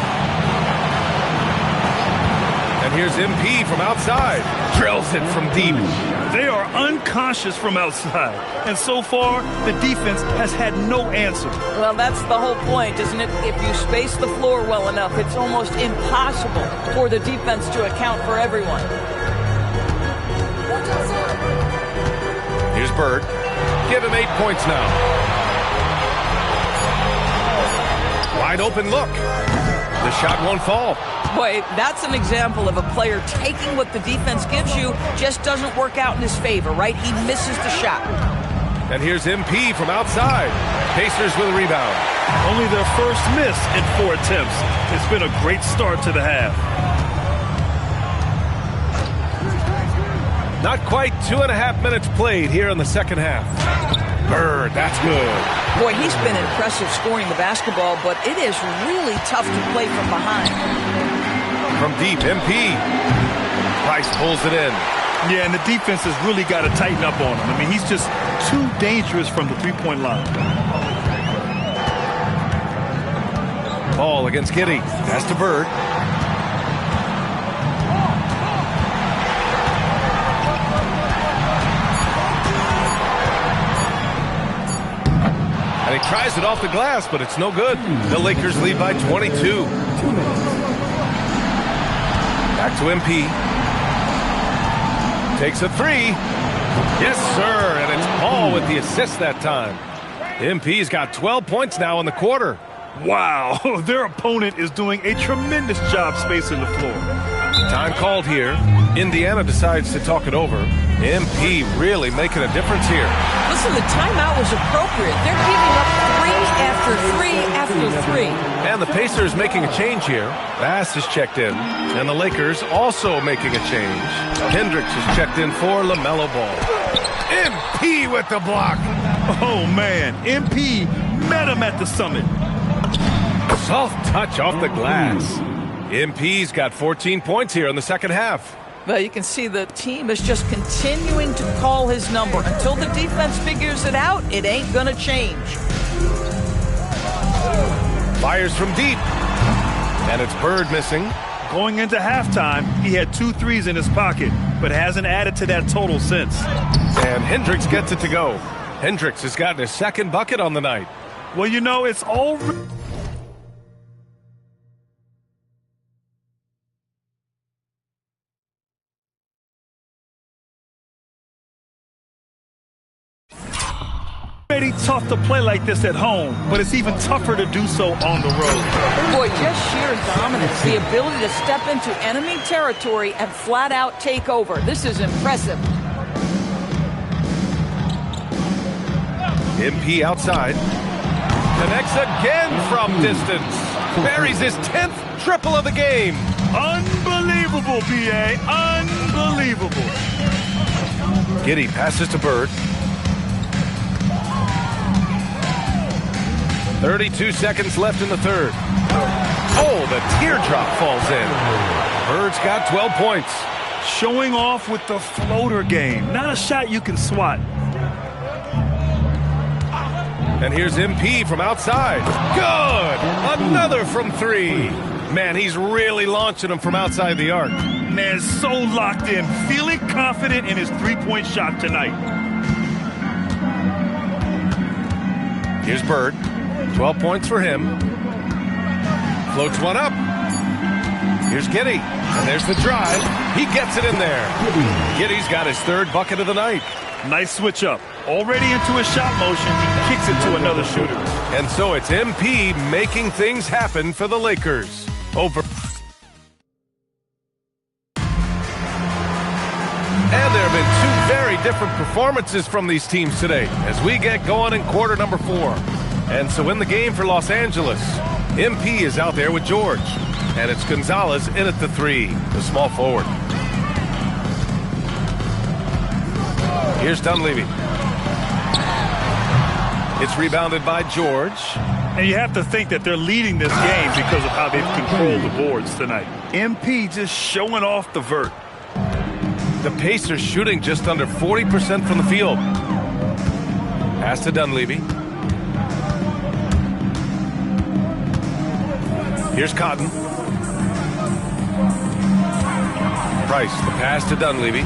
And here's MP from outside. Drills it from deep. They are unconscious from outside. And so far, the defense has had no answer. Well, that's the whole point, isn't it? If you space the floor well enough, it's almost impossible for the defense to account for everyone. Here's Bird. Give him 8 points now. Wide open look. The shot won't fall. Boy, that's an example of a player taking what the defense gives you, just doesn't work out in his favor, right? He misses the shot. And here's MP from outside. Pacers with a rebound. Only their first miss in 4 attempts. It's been a great start to the half. Not quite 2.5 minutes played here in the second half. Bird, that's good. Boy, he's been impressive scoring the basketball, but it is really tough to play from behind. From deep, MP. Price pulls it in. Yeah, and the defense has really got to tighten up on him. I mean, he's just too dangerous from the three-point line. Ball against Giddey. Pass to Bird. And he tries it off the glass, but it's no good. The Lakers lead by 22. Back to MP. Takes a 3. Yes, sir. And it's Paul with the assist that time. MP's got 12 points now in the quarter. Wow, their opponent is doing a tremendous job spacing the floor. Time called here. Indiana decides to talk it over. MP really making a difference here. Listen, the timeout was appropriate. They're giving up 3 after 3 after 3. And the Pacers making a change here. Bass is checked in. And the Lakers also making a change. Hendricks is checked in for LaMelo Ball. MP with the block. Oh, man. MP met him at the summit. Soft touch off the glass. MP's got 14 points here in the second half. Well, you can see the team is just continuing to call his number. Until the defense figures it out, it ain't going to change. Fires from deep. And it's Bird missing. Going into halftime, he had 2 threes in his pocket, but hasn't added to that total since. And Hendricks gets it to go. Hendricks has gotten his second bucket on the night. Well, you know, it's all... Already tough to play like this at home, but it's even tougher to do so on the road. Boy, just sheer dominance, the ability to step into enemy territory and flat out take over. This is impressive. MP outside. Connects again from distance. Buries his 10th triple of the game. Unbelievable, B.A. Unbelievable. Giddey passes to Bird. 32 seconds left in the third. Oh, the teardrop falls in. Bird's got 12 points. Showing off with the floater game. Not a shot you can swat. And here's MP from outside. Good! Another from three. Man, he's really launching them from outside the arc. Man, so locked in, feeling confident in his three-point shot tonight. Here's Bird. 12 points for him. Floats one up. Here's Giddey. And there's the drive. He gets it in there. Giddey's got his third bucket of the night. Nice switch up. Already into his shot motion, he kicks it to another shooter. And so it's MP making things happen for the Lakers. Over. And there have been two very different performances from these teams today as we get going in quarter number 4. And so in the game for Los Angeles, MP is out there with George. And it's Gonzalez in at the 3, the small forward. Here's Dunleavy. It's rebounded by George. And you have to think that they're leading this game because of how they've controlled the boards tonight. MP just showing off the vert. The Pacers shooting just under 40% from the field. Pass to Dunleavy. Here's Cotton. Price, the pass to Dunleavy.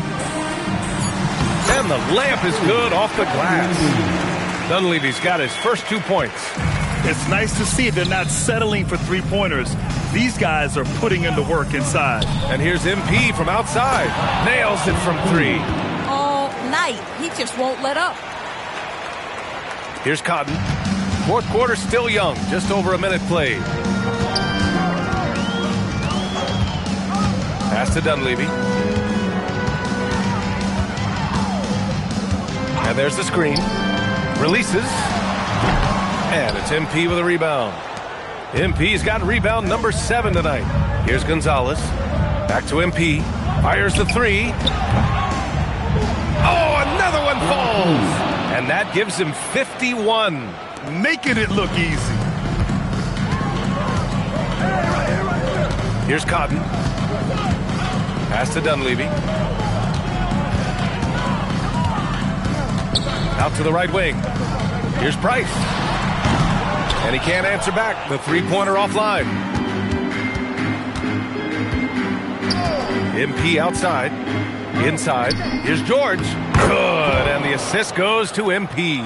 And the layup is good off the glass. Dunleavy's got his first 2 points. It's nice to see they're not settling for three-pointers. These guys are putting in the work inside. And here's MP from outside. Nails it from 3. All night. He just won't let up. Here's Cotton. Fourth quarter still young. Just over a minute played. Pass to Dunleavy. And there's the screen. Releases. And it's MP with a rebound. MP's got rebound number 7 tonight. Here's Gonzalez. Back to MP. Fires the 3. Oh, another one falls. And that gives him 51. Making it look easy. Here's Cotton. Pass to Dunleavy. Out to the right wing. Here's Price. And he can't answer back. The three-pointer offline. MP outside. Inside. Here's George. Good. And the assist goes to MP.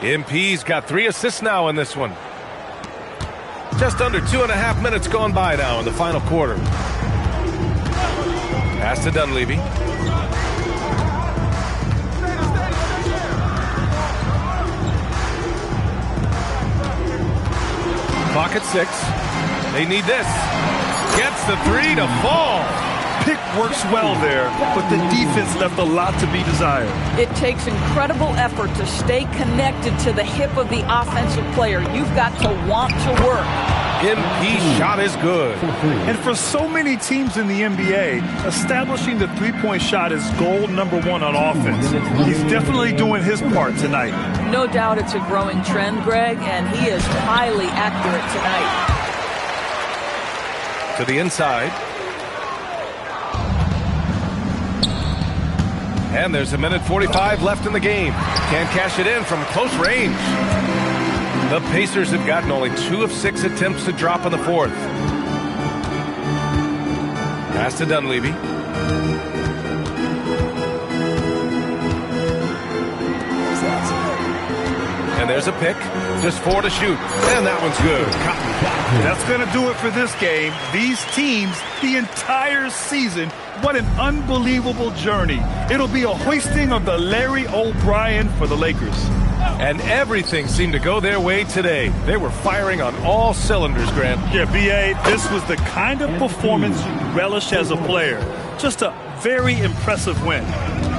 MP's got 3 assists now in this one. Just under 2.5 minutes gone by now in the final quarter. Pass to Dunleavy. Clock at 6. They need this. Gets the 3 to fall. Pick works well there, but the defense left a lot to be desired. It takes incredible effort to stay connected to the hip of the offensive player. You've got to want to work. MP shot is good. And for so many teams in the NBA, establishing the three-point shot is goal number 1 on offense. He's definitely doing his part tonight. No doubt it's a growing trend, Greg, and he is highly accurate tonight. To the inside. And there's 1:45 left in the game. Can't cash it in from close range. The Pacers have gotten only 2 of 6 attempts to drop in the fourth. Pass to Dunleavy. And there's a pick. Just 4 to shoot. And that one's good. That's going to do it for this game. These teams, the entire season, what an unbelievable journey. It'll be a hoisting of the Larry O'Brien for the Lakers. And everything seemed to go their way today. They were firing on all cylinders, Grant. Yeah, B.A., this was the kind of performance you relish as a player. Just a very impressive win.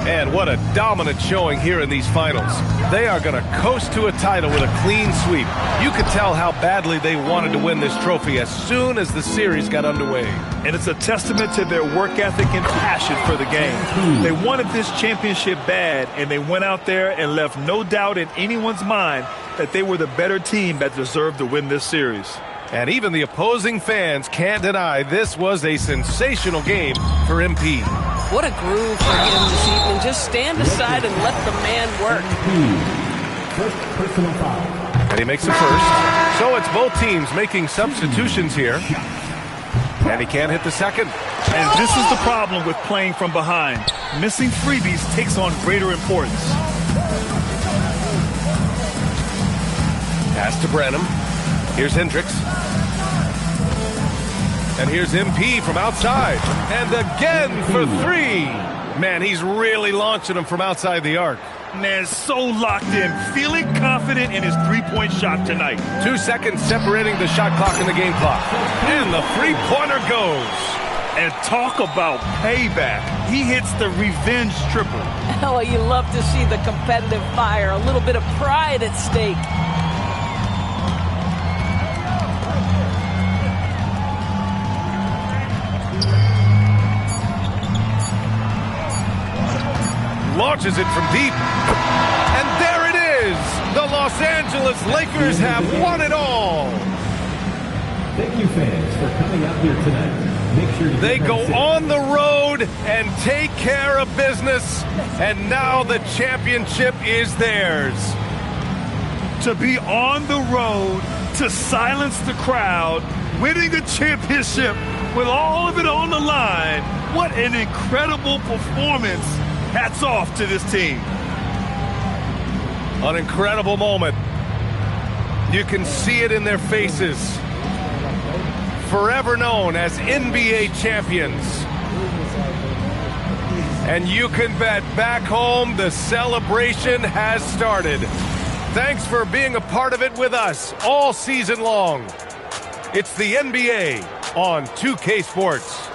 And what a dominant showing here in these finals. They are going to coast to a title with a clean sweep. You could tell how badly they wanted to win this trophy as soon as the series got underway. And it's a testament to their work ethic and passion for the game. They wanted this championship bad, and they went out there and left no doubt in anyone's mind that they were the better team that deserved to win this series. And even the opposing fans can't deny this was a sensational game for MP. What a groove for him this evening. Just stand aside and let the man work. First personal foul. And he makes the first. So it's both teams making substitutions here. And he can't hit the second. And this is the problem with playing from behind. Missing freebies takes on greater importance. Pass to Branham. Here's Hendricks. And here's MP from outside. And again for three. Man, he's really launching them from outside the arc. Man, so locked in, feeling confident in his three-point shot tonight. 2 seconds separating the shot clock and the game clock. And the three-pointer goes. And talk about payback. He hits the revenge triple. Oh, you love to see the competitive fire. A little bit of pride at stake. Launches it from deep. And there it is. The Los Angeles Lakers have won it all. Thank you, fans, for coming out here tonight. Make sure to They go on the road and take care of business. And now the championship is theirs. To be on the road, to silence the crowd, winning the championship with all of it on the line. What an incredible performance. Hats off to this team. An incredible moment. You can see it in their faces. Forever known as NBA champions. And you can bet back home the celebration has started. Thanks for being a part of it with us all season long. It's the NBA on 2K Sports.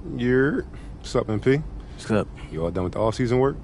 What's up, MP? What's up? You all done with the off-season work?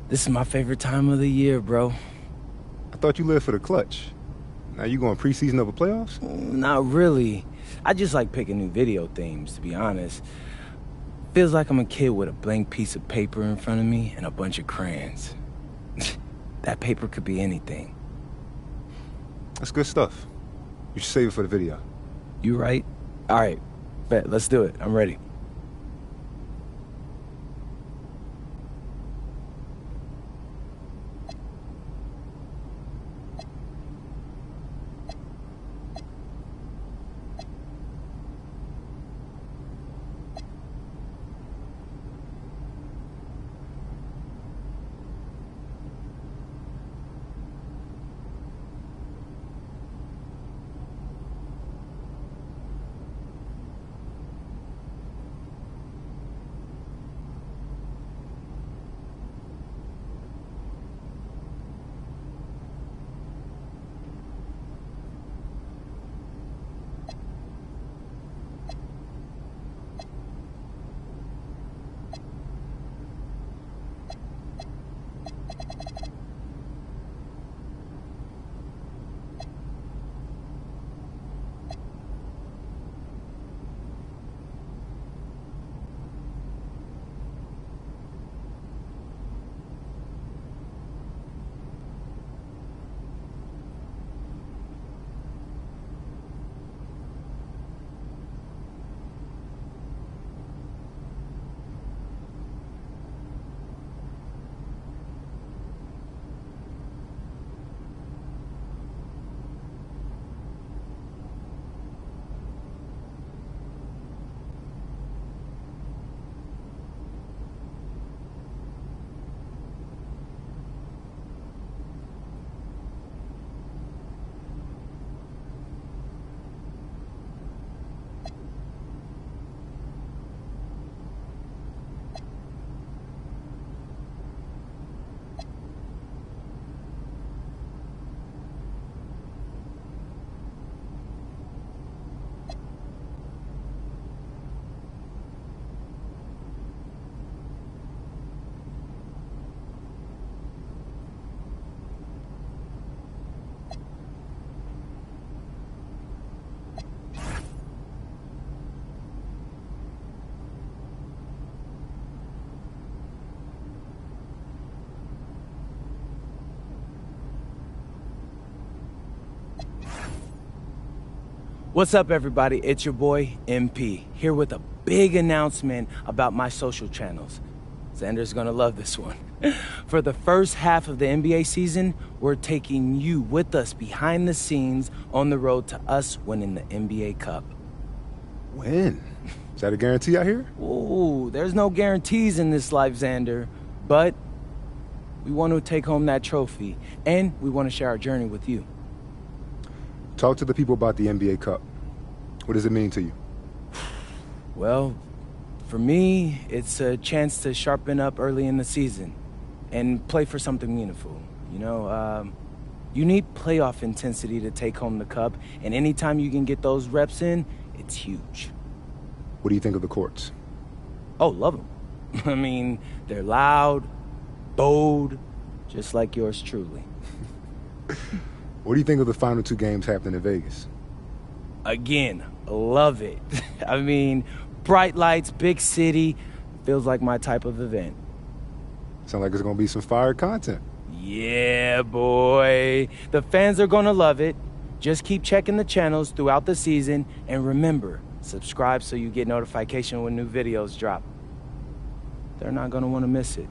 This is my favorite time of the year, bro. I thought you lived for the clutch. Now you going preseason over playoffs? Not really. I just like picking new video themes, to be honest. Feels like I'm a kid with a blank piece of paper in front of me and a bunch of crayons. That paper could be anything. That's good stuff. You should save it for the video. You right? All right, bet, let's do it. I'm ready. What's up, everybody? It's your boy, MP, here with a big announcement about my social channels. Xander's gonna love this one. For the first half of the NBA season, we're taking you with us behind the scenes on the road to us winning the NBA Cup. When? Is that a guarantee out here? Ooh, there's no guarantees in this life, Xander. But we want to take home that trophy, and we want to share our journey with you. Talk to the people about the NBA Cup. What does it mean to you? Well, for me, it's a chance to sharpen up early in the season and play for something meaningful. You know, You need playoff intensity to take home the cup, and anytime you can get those reps in, it's huge. What do you think of the courts? Oh, love them. I mean, they're loud, bold, just like yours truly. What do you think of the final 2 games happening in Vegas? Again, love it. I mean, bright lights, big city, feels like my type of event. Sounds like it's going to be some fire content. Yeah, boy. The fans are going to love it. Just keep checking the channels throughout the season, and remember, subscribe so you get notification when new videos drop. They're not going to want to miss it.